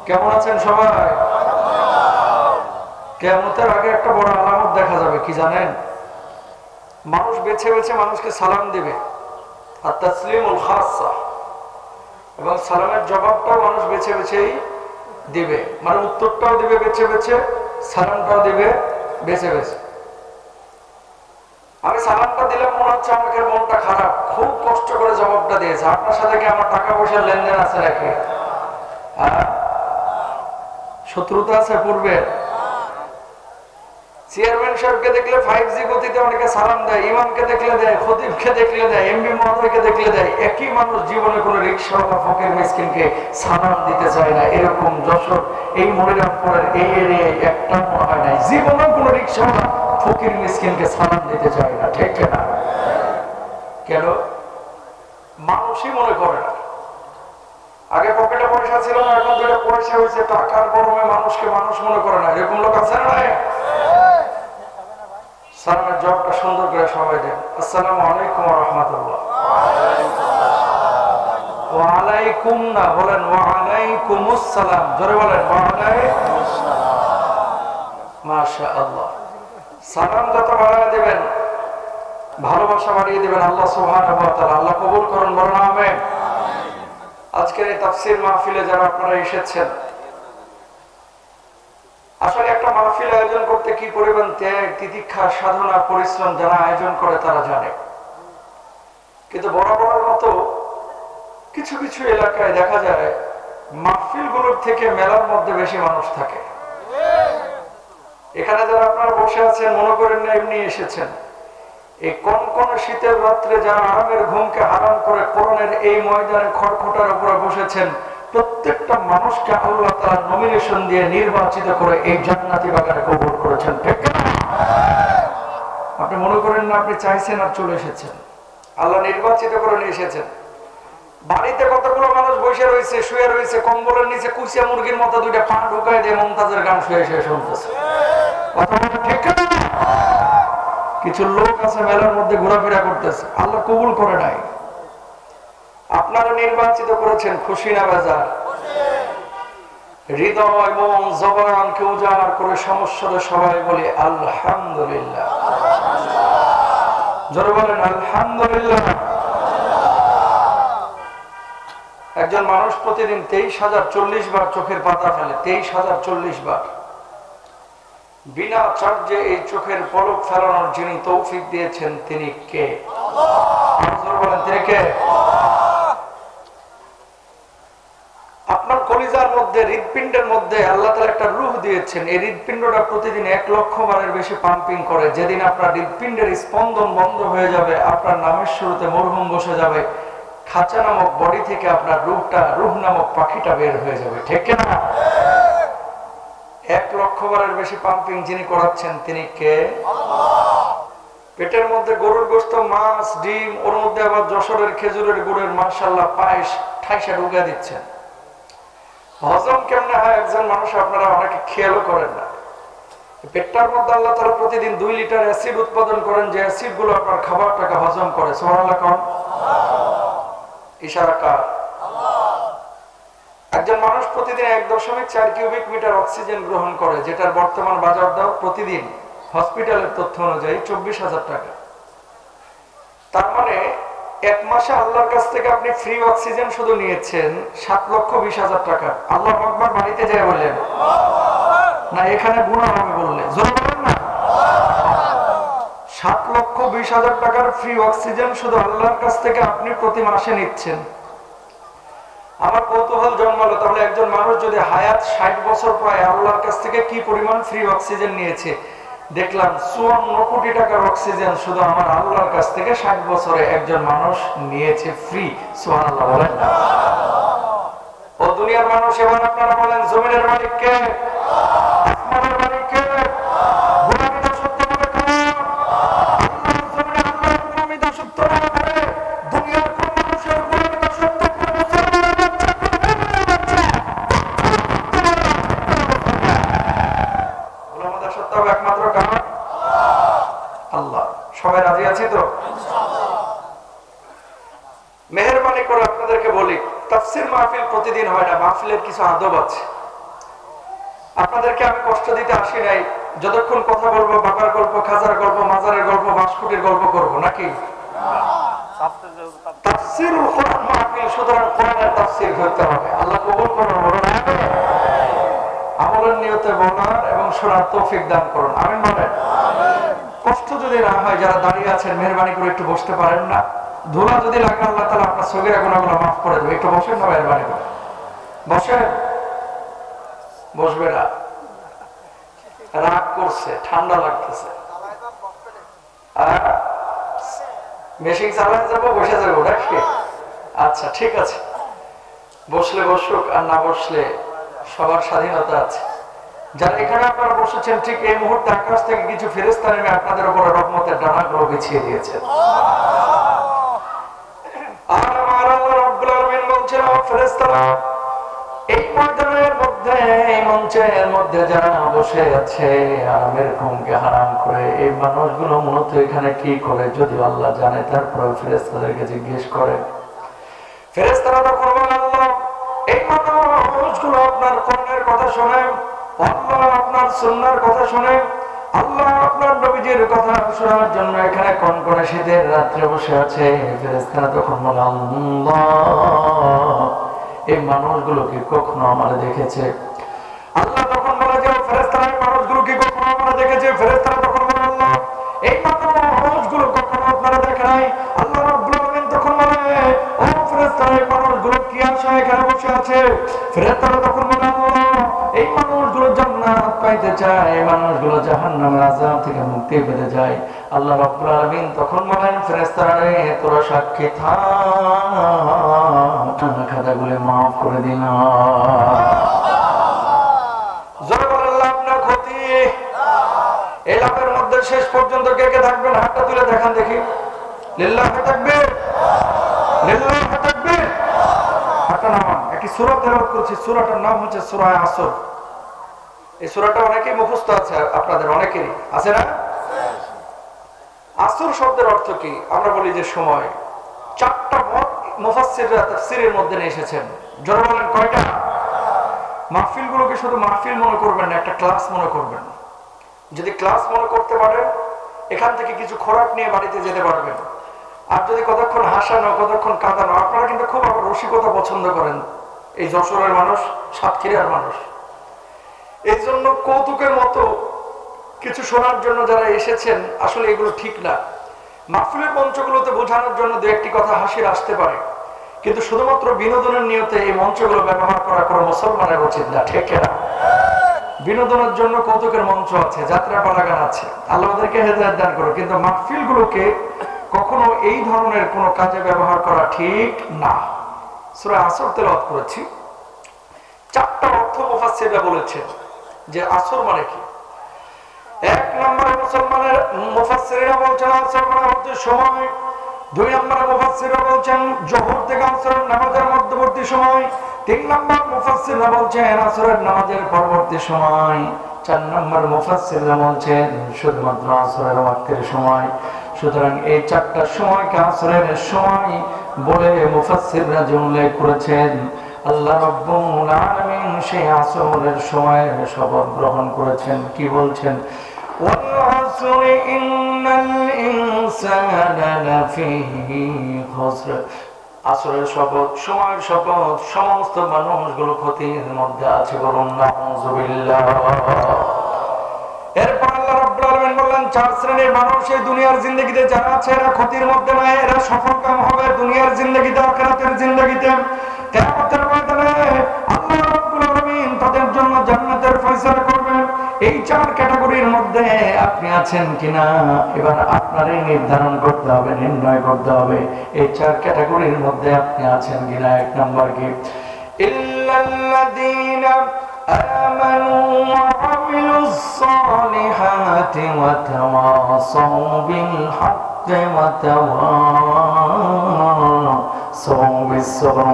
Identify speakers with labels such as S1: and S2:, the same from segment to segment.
S1: কেমন আছেন সবাই? কিয়ামতের আগে একটা বড় আলামত দেখা যাবে, কি জানেন? মানুষ বেছে বেছে মানুষকে সালাম দিবে, আর তাসলিমুল খাসসা, এবং সালামের জবাবটাও মানুষ বেছে বেছেই দিবে, মানে উত্তরটাও দিবে বেছে বেছে, সালামটাও দিবে বেছে বেছে। আমি সালামটা দিলাম, মনে হচ্ছে আমাকে মনটা খারাপ, খুব কষ্ট করে জবাবটা দিয়েছে। আপনার সাথে কি আমার টাকা পয়সার লেনদেন আছে নাকি? শত্রুতা আছে পূর্বে? চেয়ারম্যান সাহেবকে দেখলে 5G গতিতে অনেকে সালাম দেয়, ইমামকে দেখলে দেয়, খতিবকে দেখলে দেয়, এমপি মহোদয়কে দেখলে দেয়। একই মানুষ জীবনে কোনো রিকশাওয়ালা ফকির মিসকিনকে সালাম দিতে চায় না। এরকম যশোর এই মনিরামপুরের এই এরিয়ায় একটা মনে হয় নাই, জীবনে কোনো রিকশাওয়ালা ফকির মিসকিনকে সালাম দিতে চায় না, ঠিক না? কেন? মানুষই মনে করে না। আগে পকেটে পয়সা ছিল না, এখন দুটো পয়সা হয়েছে, টাকার গরমে মানুষকে মানুষ মনে করে না। এরকম লোক আছে না? সালামের জবাবটা সুন্দর করে সবাই দেন। আসসালামু আলাইকুম ওয়া রাহমাতুল্লাহ। ওয়া আলাইকুম না, বলেন ওয়া আলাইকুমুস সালাম, জোরে বলেন ওয়া আলাইকুমুস সালাম। মাশাআল্লাহ। সালাম যত বাড়িয়ে দিবেন, ভালোবাসা বাড়িয়ে দিবেন আল্লাহ সুবহানাহু ওয়া তাআলা। আল্লাহ কবুল করুন, বলুন আমিন। আজকের এই তাফসীর মাহফিলে যারা আপনারা এসেছেন, আসলে একটা মাহফিল আয়োজন করতে কি পরিমাণ ত্যাগ, তিতিক্ষা, সাধনা, পরিশ্রম যারা আয়োজন করে তারা জানে। কিন্তু বরাবরের মতো কিছু কিছু এলাকায় দেখা যায় মাহফিলগুলোর থেকে মেলার মধ্যে বেশি মানুষ থাকে। এখানে যারা আপনারা বসে আছেন, মনে করেন না এমনি এসেছেন। এই কনকন শীতের রাত্রে যারা আরামের ঘুমকে হারাম করে কোরআনের এই ময়দানে খড়খটার উপরে বসেছেন, প্রত্যেকটা মানুষকে আল্লাহ তাআলা নমিনেশন দিয়ে নির্বাচিত করে এই জান্নাতি বাগানে কবুল করেছেন, ঠিক না? আপনি মনে করেন না আপনি চাইছেন আর চলে এসেছেন, আল্লাহ নির্বাচিত করে নিয়ে এসেছেন। বাড়িতে কতগুলো মানুষ বসে রয়েছে, শুয়ে রয়েছে, কম্বলের নিচে কুচিয়া মুরগির মতো দুইটা পা ঢুকায় দিয়ে মমতাজের গান শুয়ে শুয়ে শুনতেছে, কথা বলে ঠিক না? কিছু লোক আছে মেলার মধ্যে ঘোরাফেরা করতেছে, আল্লাহ কবুল করে নাই। আপনারা নির্বাচিত করেছেন, খুশি না বেজার? হৃদয় মন জবানকে উজাড় করে সমস্যার সবাই বলে আলহামদুলিল্লাহ, জোরে বলেন আলহামদুলিল্লাহ। একজন মানুষ প্রতিদিন 23,040 বার চোখের পাতা ফেলে, 23,040 বার। বিনা চার্জে এই চোখের পলক ফেলানোর যিনি তৌফিক দিয়েছেন তিনি কে? আল্লাহ। বলেন তিনি কে? আপনার কলিজার মধ্যে, হৃদপিণ্ডের মধ্যে আল্লাহ তাআলা একটা রূহ দিয়েছেন। এই হৃদপিণ্ডটা প্রতিদিন 1 লক্ষ বারের বেশি পাম্পিং করে। যেদিন আপনার হৃদপিণ্ডের স্পন্দন বন্ধ হয়ে যাবে, আপনার নামের শুরুতে মরহুম বসে যাবে, খাঁচা নামক বডি থেকে আপনার রূহ নামক পাখিটা বের হয়ে যাবে, ঠিক না? 1 লক্ষ বারের বেশি পাম্পিং যিনি করাচ্ছেন তিনি কে? আল্লাহ। পেটের মধ্যে গরুর গোশত, মাছ, ডিম, ওর মধ্যে আবার যশোরের খেজুরের গুড়ের মাশাআল্লাহ পায়েস ঠাইসা ঢুকিয়ে দিচ্ছেন। হজম কেমনে হয় একজন মানুষ আপনারা অনেকে খেয়ালও করেন না। পেটটার মধ্যে আল্লাহ তাআলা প্রতিদিন 2 লিটার অ্যাসিড উৎপাদন করেন, যে অ্যাসিড গুলো আপনার খাবারটাকে হজম করে। সুবহানাল্লাহ কোন? ইশারা কার? একজন মানুষ প্রতিদিন 1.4 কিউবিক মিটার অক্সিজেন গ্রহণ করে, যেটার বর্তমান বাজার দর প্রতিদিন হসপিটালের তথ্য অনুযায়ী 24,000 টাকা। তার মানে 1 মাসে আল্লাহর কাছ থেকে আপনি ফ্রি অক্সিজেন শুধু নিয়েছেন 7,20,000 টাকা। আল্লাহু আকবার বাড়িতে যায় বললেন না, এখানে গুনাহ হবে বললেন, জোরে বলেন না। 7,20,000 টাকার ফ্রি অক্সিজেন শুধু আল্লাহর কাছ থেকে আপনি প্রতি মাসে নিচ্ছেন। আমার কৌতূহল জন্মালো, তাহলে একজন মানুষ যদি হায়াত 60 বছর পায়, আল্লাহর কাছ থেকে কি পরিমাণ ফ্রি অক্সিজেন নিয়েছে? দেখলাম 54 কোটি টাকার অক্সিজেন শুধু আমার আল্লাহর কাছ থেকে 60 বছরে একজন মানুষ নিয়েছে ফ্রি। সুবহানাল্লাহ বলেন না। ও দুনিয়ার মানুষ, এবার আপনারা বলেন জমিনের মালিক কে? আসমানের মালিক কে? গোলামি দাসত্ব বলে কারা? আল্লাহর জমিনে আল্লাহর গোলামি দাসত্ব না করে দুনিয়ার কোন মানুষের গোলামি দাসত্ব একমাত্র কারণ আল্লাহ। সবাই রাজি আছি তো? মেহেরবানি করে আপনাদেরকে বলি, তাফসীর মাহফিল প্রতিদিন হয় না, মাহফিলের কিছু আদব আছে। আপনাদেরকে আমি কষ্ট দিতে আসি নাই। যতক্ষণ কথা বলবো বাবার গল্প, খাজার গল্প, মাজারের গল্প, বাঁশকুটির গল্প করবো নাকি? তাফসীরুল কোরআন মাহফিল, সুতরাং কোরআনের তাফসীর করতে হবে। আল্লাহ কবুল করুন, বলুন আমিন। আমলের নিয়তে বলার এবং শোনার তৌফিক দান করুন, আমিন বলেন। কষ্ট যদি না হয়, যারা দাঁড়িয়ে আছেন মেহরবানি করে একটু বসতে পারেন না? ধুলা যদি লাগে আল্লাহ তাআলা আপনার সগীরা গুনাহগুলো মাফ করে দেবে। একটু বসেন না মেহরবানি করে, বসেন। বসবে না, রাগ করছে, ঠান্ডা লাগতেছে। মেশিন চালায় যাবো, বসে যাবো নাকি? আচ্ছা ঠিক আছে, বসলে বসুক আর না বসলে সবার স্বাধীনতা আছে। যারা এখানে আপনারা বসেছেন, ঠিক এই মুহূর্তে আকাশ থেকে কিছু ফেরেশতা নেমে আপনাদের উপরে রহমতের ডানাগুলো বিছিয়ে দিয়েছেন। আর আমার আল্লাহ রাব্বুল আলামিন বলছেন, ও ফেরেশতারা, এই ময়দানের মধ্যে, এই মঞ্চের মধ্যে যারা বসে আছে আরামের ঘুমকে হারাম করে, এই মানুষগুলো মূলত এখানে কি করে যদি আল্লাহ জানে। তারপরে ফেরেশতাদেরকে জিজ্ঞেস করে, ফেরেশতারা তখন বলে, আল্লাহ এই মানুষগুলো আপনার কোরআনের কথা শুনে, আল্লাহ আপনার সুন্নাহর কথা শুনে, আল্লাহ আপনার নবীজির কথা শোনার জন্য এখানে কনকনে শীতের রাত্রে বসে আছে। ফেরেশতারা তখন বলে, আল্লাহ এই মানুষগুলো কি কখনো আমারে দেখেছে? আল্লাহ তখন বলে যে, ফেরেশতারা এই মানুষগুলো কি কখনো আমারে দেখেছে? ফেরেশতারা তখন বলে, আল্লাহ এই মানুষগুলো কখনো আপনারা দেখে নাই। আল্লাহ রাব্বুল আলামিন তখন বলে, ও ফেরেশতারা এই মানুষগুলো কি আশায় এখানে বসে আছে? ফেরেশতারা তখন বলে, আল্লাহ এই মানুষগুলো জান্নাত পাইতে চায়, এই মানুষগুলো জাহান্নামের আযাব থেকে মুক্তি পেতে চায়। আল্লাহ রাব্বুল আলামিন তখন বলেন, ফেরেশতারা রে তোরা সাক্ষী থাক, খাতাগুলো মাফ করে দিলাম। জোরে বলেন লাভ না ক্ষতি? এই লাভের মধ্যে শেষ পর্যন্ত কে কে থাকবেন হাতটা তুলে দেখান দেখি। লিল্লাহি তাকবীর, লিল্লাহি তাকবীর। হাতটা নামান। একটি সূরা তেলাওয়াত করছি, সূরাটার নাম হচ্ছে সূরা আসর। এই সূরাটা অনেকেই মুখস্থ আছে, আপনাদের অনেকেরই আছে না? আসর শব্দের অর্থ কি? আমরা বলি যে সময়। চারটা মত মুফাসসিররা তাফসীরের মধ্যে নিয়ে এসেছেন। জোরে বলেন কয়টা? মাহফিলগুলোকে শুধু মাহফিল মনে করবেন না, একটা ক্লাস মনে করবেন। যদি ক্লাস মনে করতে পারেন, এখান থেকে কিছু খোরাক নিয়ে বাড়িতে যেতে পারবেন। আর যদি কতক্ষণ হাসানো, কতক্ষণ কাঁদানো, আপনারা কিন্তু খুব আবার রসিকতা পছন্দ করেন, এই যশোরের মানুষ, সাতক্ষীরার মানুষ। এই জন্য কৌতুকের মতো কিছু শোনার জন্য যারা এসেছেন, আসলে এগুলো ঠিক না। মাহফিলের মঞ্চগুলোতে বোঝানোর জন্য দু একটি কথা হাসির আসতে পারে, কিন্তু শুধুমাত্র বিনোদনের নিয়তে এই মঞ্চগুলো ব্যবহার করা কোনো মুসলমানের উচিত না, ঠিক না? বিনোদনের জন্য কৌতুকের মঞ্চ আছে, যাত্রা পালা গান আছে, আল্লাহ ওদেরকে হেদায়েত দান করো, কিন্তু মাহফিলগুলোকে কখনো এই ধরনের কোনো কাজে ব্যবহার করা ঠিক না। সূরা আসর তেলাওয়াত করেছি, চারটা অর্থ মুফাসসিররা বলেছেন যে আসর মানে কি। এক নম্বরে মুসলমানের মুফাসসিররা বলছেন আসর মানে হচ্ছে সময়। দুই নম্বরে মুফাসসিররা বলছেন যোহর থেকে আসরের নামাজের মধ্যবর্তী সময়। তিন নম্বর মুফাসসিররা বলছেন আসরের নামাজের পরবর্তী সময়। চার নম্বর মুফাসসিররা বলছেন শুধুমাত্র আসরের ওয়াক্তের সময়। সুতরাং এই চারটা সময়কে আসরের সময় বলে মুফাসসিররা যে উল্লেখ করেছেন, আল্লাহ রাব্বুল আলামিন সেই আসরের সময়ের শপথ গ্রহণ করেছেন। কি বলছেন? ওয়াল আসরি ইন্নাল ইনসানা লাফি খুসর। আসরের শপথ, সময়ের শপথ, সমস্ত মানুষগুলো ক্ষতির মধ্যে আছে, বলুন নাউযুবিল্লাহ। এরপর আল্লাহ রাব্বুল আলামিন বললেন, চার শ্রেণীর মানুষ এই দুনিয়ার জিন্দেগিতে যারা আছে এরা ক্ষতির মধ্যে নয়, এরা সফলকাম হবে দুনিয়ার জিন্দেগিতে, আখিরাতের জিন্দেগিতে। কিয়ামতের ময়দানে আল্লাহ রাব্বুল আলামিন তাদের জন্য জান্নাতের ফয়সালা করবেন। এই চার ক্যাটাগরির মধ্যে আপনি আছেন কিনা এবার আপনারই নির্ধারণ করতে হবে, নির্ণয় করতে হবে এই চার ক্যাটাগরির মধ্যে আপনি আছেন কিনা। এক নম্বর কি? ইল্লাল্লাযীনা আমানু ওয়া আমিলুস সালিহাতি ওয়া তাওয়াসাউ বিল হাক্কি ওয়া তাওয়াসাউ বিস সাবর।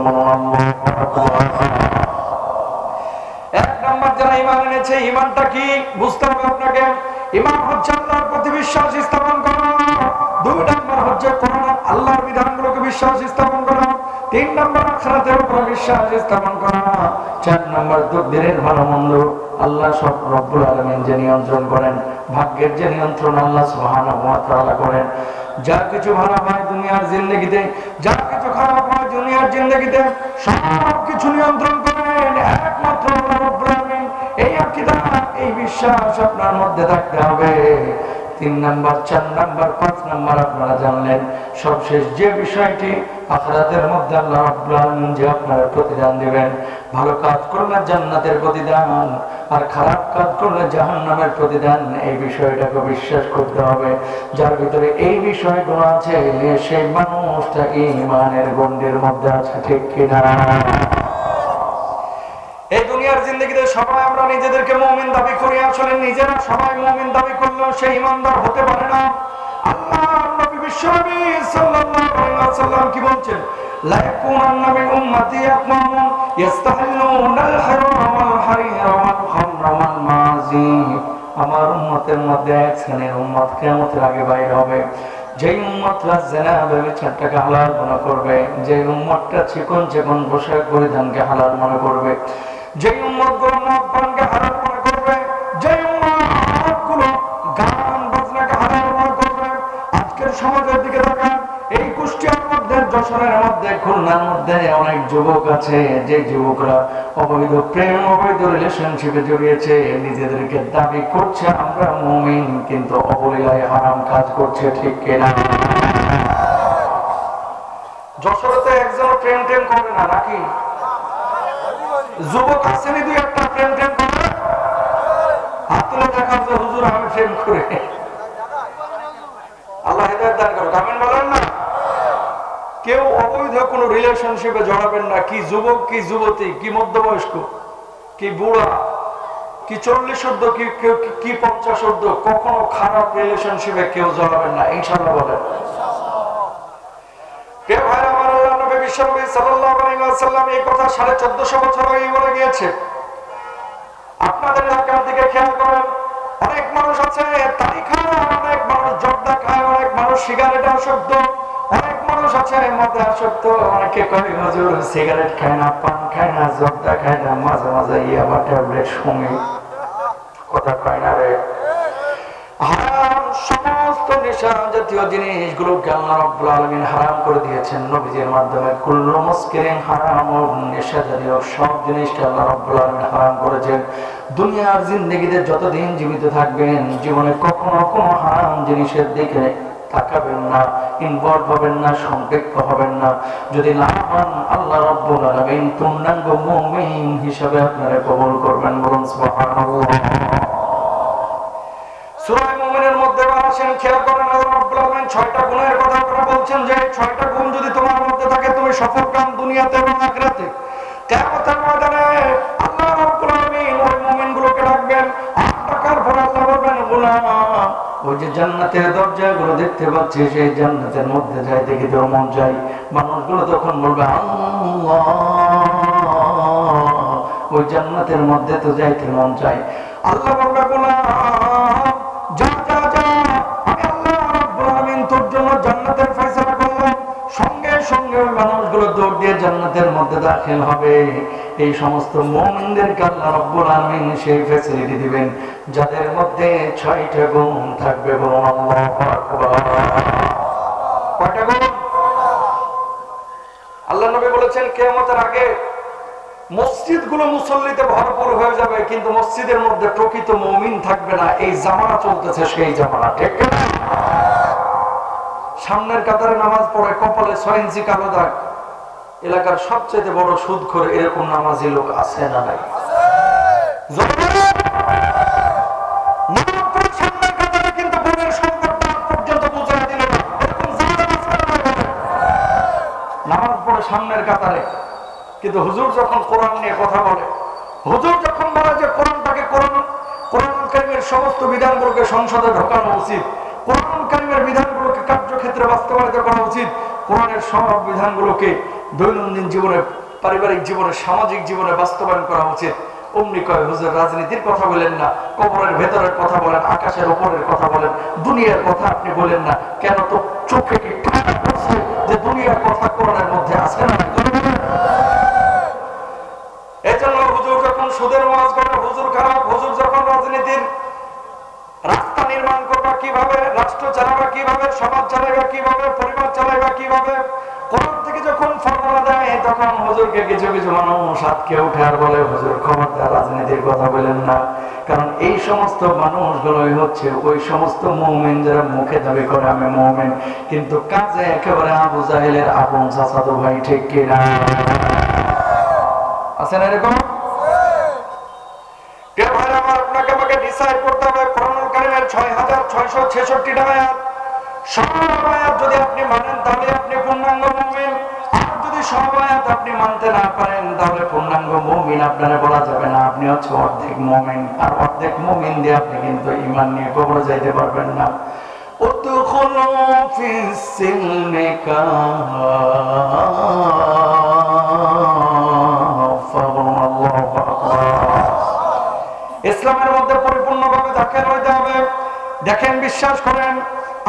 S1: এক নম্বর যারা ঈমান এনেছে, ঈমানটা কি বুঝতে হবে আপনাকে। ঈমান হচ্ছে আল্লাহর প্রতি বিশ্বাস স্থাপন করা। দুই নম্বর হচ্ছে কোরআন আল্লাহর বিধানগুলোকে বিশ্বাস স্থাপন করা। 3 নম্বর আখিরাতের উপর বিশ্বাস স্থাপন করা, 4 নম্বর দিনের ভালো মন্দ আল্লাহ সব রব্বুল আলামিন যে নিয়ন্ত্রণ করেন, ভাগ্যের যে নিয়ন্ত্রণ আল্লাহ সুবহানাহু ওয়া তাআলা করেন। যা কিছু ভালো হয় দুনিয়ার জিন্দেগিতে, যা কিছু খারাপ হয় দুনিয়ার জিন্দেগিতে, সব কিছু নিয়ন্ত্রণ করেন একমাত্র আল্লাহ রব্বুল আলামিন। এই আকীদা, এই বিশ্বাস আপনার মধ্যে থাকতে হবে। 3 নাম্বার, 4 নাম্বার, 5 নাম্বার আপনারা জানলেন। সবশেষ যে বিষয়টি, আখিরাতের মধ্যে আল্লাহ রাব্বুল আলামিন যে আপনার প্রতিদান দিবেন, ভালো কাজ করলে জান্নাতের প্রতিদান, আর খারাপ কাজ করলে জাহান্নামের প্রতিদান। এই বিষয়টাকে বিশ্বাস করতে হবে। যার ভিতরে এই বিষয়গুলো আছে সেই মানুষটা ঈমানের গণ্ডির মধ্যে আছে, ঠিক কিনা? এই দুনিয়ার জিন্দেগিতে সবাই আমরা নিজেদেরকে মুমিন দাবি করি, আসলে নিজেরা সবাই মুমিন দাবি করলেও সেই ঈমানদার হতে পারে না। আল্লাহর নবী বিশ্বনবী সাল্লাল্লাহু আলাইহি ওয়াসাল্লাম কি বলছেন? লা ইয়াকুনান্না মিন উম্মতি আকওয়ামুন ইস্তাহিল্লুনাল হারাম ওয়াল হারিরা ওয়াল খামরা ওয়াল মাজি। আমার উম্মতের মধ্যে এক শ্রেণীর উম্মত কিয়ামতের আগে বাইর হবে, যে উম্মতরা জিনা ব্যভিচারটাকে হালাল মনে করবে, যে উম্মতটা চিকন চিকন পোশাক পরিধানকে হালাল মনে করবে, যে উম্মতগুলো মদ পানকে হালাল মনে করবে, যে উম্মতগুলো গান বাজনাকে হালাল মনে করবে। আজকের সমাজের দিকে তাকান, এই কুষ্টিয়ার মধ্যে, যশোরের মধ্যে, খুলনার মধ্যে অনেক যুবক আছে, যে যুবকরা অবৈধ প্রেম, অবৈধ রিলেশনশিপে জড়িয়েছে, নিজেদেরকে দাবি করছে আমরা মুমিন, কিন্তু অবলীলায় হারাম কাজ করছে, ঠিক কিনা? যশোরে একজন প্রেম টেম করে না নাকি? যুবক আসেনি দুই একটা প্রেম টেম করে? হাত তুলে দেখা যে হুজুর আমি প্রেম করে। আল্লাহ হেদায়েত দান করুক, আমিন বলেন না? কেউ অবৈধ কোন রিলেশনশিপে জড়াবেন না। কি যুবক, কি যুবতী, কি মধ্যবয়স্ক, কি বুড়া, কি 40 ঊর্ধ্ব, কি 50 ঊর্ধ্ব, কখনো খারাপ রিলেশনশিপে কেউ জড়াবেন না, ইনশাআল্লাহ বলেন। প্রিয় ভাইরা আমার, আল্লাহ নবী বিশ্বনবী সাল্লাল্লাহু আলাইহি ওয়াসাল্লাম এই কথা 1450 বছর আগে বলে গিয়েছে। আপনাদের এলাকার দিকে খেয়াল করেন, অনেক মানুষ আছে তারি খায়, অনেক মানুষ জর্দা খায়, অনেক মানুষ সিগারেটে আসক্ত, অনেক মানুষ আছে মদে আসক্ত। অনেকে কয় হুজুর সিগারেট খায় না, পান খায় না, জর্দা খায় না, মাঝে মাঝে ইয়াবা ট্যাবলেট শুনে। কথা কয় না রে? হারাম সমস্ত নেশা জাতীয় জিনিসগুলোকে আল্লাহ রাব্বুল আলামিন হারাম করে দিয়েছেন নবীজির মাধ্যমে। কুল্লু মুসকিরিন হারামুন, নেশা জাতীয় সব জিনিসকে আল্লাহ রাব্বুল আলামিন হারাম করেছেন। দুনিয়ার জিন্দেগিতে যতদিন জীবিত থাকবেন, জীবনে কখনো কোনো হারাম জিনিসের দিকে তাকাবেন না, ইনভলভ হবেন না, সম্পৃক্ত হবেন না। যদি না হন, আল্লাহ রাব্বুল আলামিন পূর্ণাঙ্গ মুমিন হিসাবে আপনারা কবুল করবেন। বলুন সুবহানাল্লাহ। সূরা মুমিনের মধ্যে আসেন, খেয়াল করেন, আল্লাহ রাব্বুল আলামিন 6টা গুণের কথা বলছেন, যে 6টা গুণ যদি তোমার মধ্যে থাকে তুমি সফলকাম দুনিয়াতে এবং আখিরাতে। কিয়ামতের ময়দানে আল্লাহ রাব্বুল আলামিন ওই মুমিনগুলোকে ডাকবেন, আর ডাকার পর আল্লাহ বলবেন, গোলাম, ওই যে জান্নাতের দরজাগুলো দেখতে পাচ্ছি, সেই জান্নাতের মধ্যে যাইতে কি তোর মন চাই? মানুষগুলো তখন বলবে, আল্লাহ, ওই জান্নাতের মধ্যে তো যাইতে মন চাই। আল্লাহ বলবে, গোলাম, যা যা যা, আমি আল্লাহ রাব্বুল আলামিন তোর জন্য জান্নাতের ফয়সালা করলাম। সঙ্গে সঙ্গে ওই মানুষগুলো দৌড় দিয়ে জান্নাতের মধ্যে দাখিল হবে। এই সমস্ত মুমিনদেরকে আল্লাহ রাব্বুল আলামিন সেই ফ্যাসিলিটি দিবেন, যাদের মধ্যে 6টা গুণ থাকবে। বলুন আল্লাহু আকবার। কয়টা গুণ? আল্লাহ নবী বলেছেন, কিয়ামতের আগে মসজিদগুলো মুসল্লিতে ভরপুর হয়ে যাবে, কিন্তু মসজিদের মধ্যে প্রকৃত মুমিন থাকবে না। এই জামানা চলতেছে, সেই জামানা, ঠিক না? সামনের কাতারে নামাজ পড়ে কপালে 6 ইঞ্চি কালো দাগ, এলাকার সবচেয়ে বড় সুদখোর, এরকম নামাজি লোক আছে না নাই? নামাজ পড়ে সামনের কাতারে, কিন্তু হুজুর যখন কোরআন নিয়ে কথা বলে, হুজুর যখন বলে যে কোরআনটাকে কোরআন কারীমের সমস্ত বিধানগুলোকে সংসদে ঢোকানো উচিত, কোরআন কারীমের বিধানগুলোকে কার্যক্ষেত্রে বাস্তবায়িত করা উচিত, কোরআনের সব বিধানগুলোকে দৈনন্দিন জীবনে, পারিবারিক জীবনে, সামাজিক জীবনে বাস্তবায়ন করা উচিত। অমনি কয়, হুজুর রাজনীতির কথা বলেন না, কবরের ভেতরের কথা বলেন, আকাশের উপরের কথা বলেন, দুনিয়ার কথা আপনি বলেন না কেন? তো চোখে কি যে দুনিয়ার কথা কোরআনের মধ্যে আছে না? সুদের ওয়াজ করে হুজুর খারাপ, হুজুর যখন রাজনীতির রাস্তা নির্মাণ করবা কিভাবে, রাষ্ট্র চালাবা কিভাবে, সমাজ চালাবা কিভাবে, পরিবার চালাবা কিভাবে, কোরআন থেকে যখন ফর্মুলা দেয় তখন হুজুরকে কিছু কিছু মানুষ হাতকে উঠে আর বলে হুজুর খবরদার রাজনীতির কথা বলেন না। কারণ এই সমস্ত মানুষগুলোই হচ্ছে ওই সমস্ত মুমিন যারা মুখে দাবি করে আমি মুমিন, কিন্তু কাজে একেবারে আবু জাহেলের আপন চাচাতো ভাই, ঠিক কিনা? আছে না এরকম? আপনাকে আমাকে ডিসাইড করতে হবে কোরআনুল কারীমের 6666টা আয়াত, সব আয়াত যদি আপনি মানেন তাহলে আপনি পূর্ণাঙ্গ মুমিন, আর যদি সব আয়াত আপনি মানতে না পারেন তাহলে পূর্ণাঙ্গ মুমিন আপনারা বলা যাবে না, আপনি হচ্ছে অর্ধেক মুমিন। আর অর্ধেক মুমিন দিয়ে আপনি কিন্তু ঈমান নিয়ে কবরে যাইতে পারবেন না। উদখুলু ফিস সিলমি কাফা, আল্লাহু আকবার। ইসলামের মধ্যে পরিপূর্ণভাবে দাখিল হইতে হবে। দেখেন, বিশ্বাস করেন,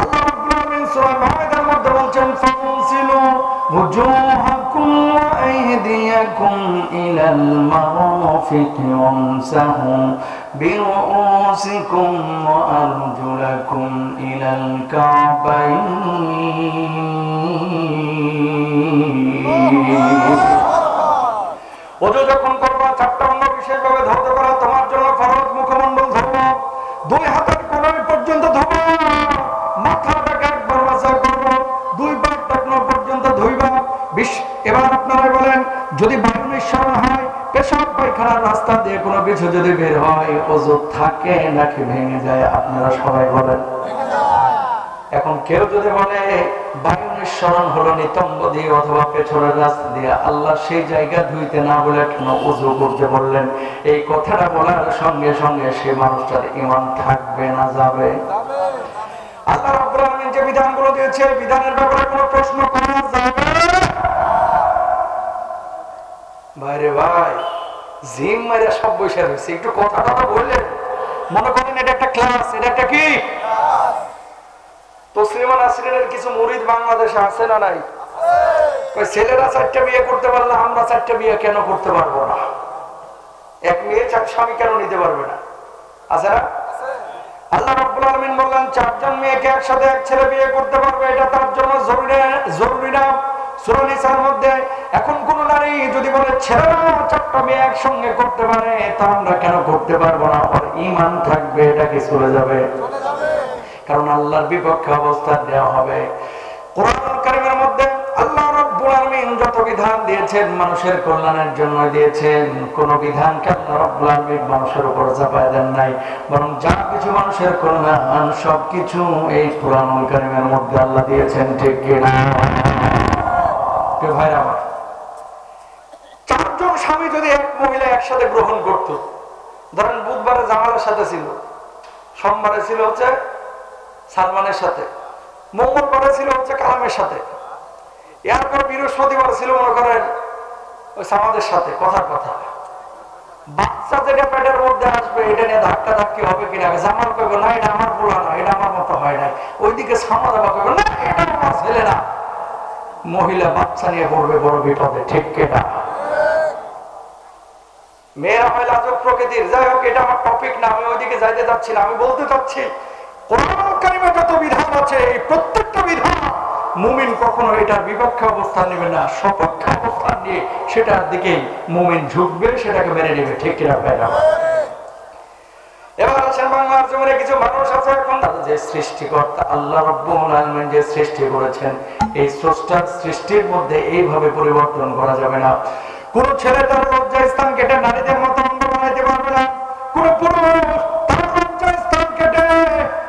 S1: আল্লাহ রাব্বুল আলামিন সূরা মাইদার মধ্যে বলছেন ফাগসিলু ওয়াজুহাকুম ওয়া আইদিয়াকুম ইলাল মারাফিকি ওয়ামসাহু বিরুউসিকুম ওয়া আরজুলাকুম ইলাল কাবাইন। ওযু যখন করবা চারটা অঙ্গ বিশেষভাবে ধৌত করা তোমার জন্য ফরজ। মুখমণ্ডল ধোবা, দুই হাতের কোণামি পর্যন্ত ধোবা, মাথাটাকে একবার মাসা করবো, দুই পা টাকনো পর্যন্ত ধুইবা। এবার আপনারা বলেন, যদি বায়ু নিঃসরণ হয়, পেশাব পায়খানার রাস্তা দিয়ে কোনো কিছু যদি বের হয়, ওযু থাকে নাকি ভেঙে যায়? আপনারা সবাই বলেন। এখন কেউ যদি বলে বায়ু নিঃসরণ হলো নিতম্ব দিয়ে অথবা পেছনের রাস্তা দিয়ে, আল্লাহ সেই জায়গা ধুইতে না বলে কেন ওযু করতে বললেন? এই কথাটা বলার সঙ্গে সঙ্গে সে মানুষটার ঈমান থাকবে না যাবে? আল্লাহ রাব্বুল আলামিন যে বিধানগুলো দিয়েছে, বিধানের ব্যাপারে কোনো প্রশ্ন করা যাবে? ভাইরে ভাই, জিম মাইরা সব বসে রয়েছে, একটু কথা বললেন, মনে করেন এটা একটা ক্লাস, এটা একটা কি ক্লাস। তসলিমা নাসরিনের কিছু মুরিদ বাংলাদেশে আছে না নাই? ছেলেরা 4টা বিয়ে করতে পারলে আমরা 4টা বিয়ে কেন করতে পারবো না? এক মেয়ে 4 স্বামী কেন নিতে পারবে না? আছে না? আল্লাহ রাব্বুল আলামিন বললেন 4 জন মেয়েকে একসাথে এক ছেলে বিয়ে করতে পারবে, এটা তার জন্য জরুরি না। সূরা নিসার মধ্যে এখন কোন নারী যদি বলে ছেলেরা 4টা মেয়ে একসঙ্গে করতে পারে, তা আমরা কেন করতে পারবো না? ওর ঈমান থাকবে, এটা কি চলে যাবে? কারণ আল্লাহর বিপক্ষে অবস্থান দেওয়া হবে। কোরআনুল কারীমের মধ্যে আল্লাহ রাব্বুল আলামিন যত বিধান দিয়েছেন মানুষের কল্যাণের জন্য দিয়েছেন। কোন বিধানকে আল্লাহ রাব্বুল আলামিন মানুষের উপর চাপায় দেন নাই, বরং যা কিছু মানুষের কল্যাণ সবকিছু এই কোরআনুল কারীমের মধ্যে আল্লাহ দিয়েছেন, ঠিক কিনা? ভাই আমার, 4 জন স্বামী যদি এক মহিলা একসাথে গ্রহণ করত, ধরেন বুধবারে জামালের সাথে ছিল, সোমবারে ছিল হচ্ছে সালমানের সাথে, মঙ্গলবারে ছিল হচ্ছে কালামের সাথে, এরপর বৃহস্পতিবার ছিল মনে করেন ওই সামাদের সাথে। কথার কথা, বাচ্চা যেটা পেটের মধ্যে আসবে এটা নিয়ে ধাক্কা ধাক্কি হবে কিনা? জামাল কইবে না এটা আমার পোলা না, এটা আমার মতো হয় নাই। ওইদিকে সামাদ আবার কইবে না এটা আমার ছেলে না। মহিলা বাচ্চা নিয়ে পড়বে বড় বিপদে, ঠিক কিনা? মেয়েরা হয় লাজুক প্রকৃতির। যাই হোক, এটা আমার টপিক না, আমি ওইদিকে যাইতে যাচ্ছি না। আমি বলতে চাচ্ছি কোরআনুল কারীমে যত বিধান আছে, এই প্রত্যেকটা বিধান মুমিন কখনো এটার বিপক্ষে অবস্থান নেবে না, সপক্ষে অবস্থান নিয়ে সেটার দিকে মুমিন ঝুঁকবে, সেটাকে মেনে নেবে, ঠিক কিনা ভাইরা? এবার আসেন, বাংলার জমিনে কিছু মানুষ আছে এখন যে সৃষ্টিকর্তা আল্লাহ রাব্বুল আলামিন যে সৃষ্টি করেছেন, এই স্রষ্টার সৃষ্টির মধ্যে এইভাবে পরিবর্তন করা যাবে না। কোন ছেলে তার লজ্জা স্থান কেটে নারীদের মতো অঙ্গ বানাইতে পারবে না। কোন পুরুষ তার লজ্জা স্থান কেটে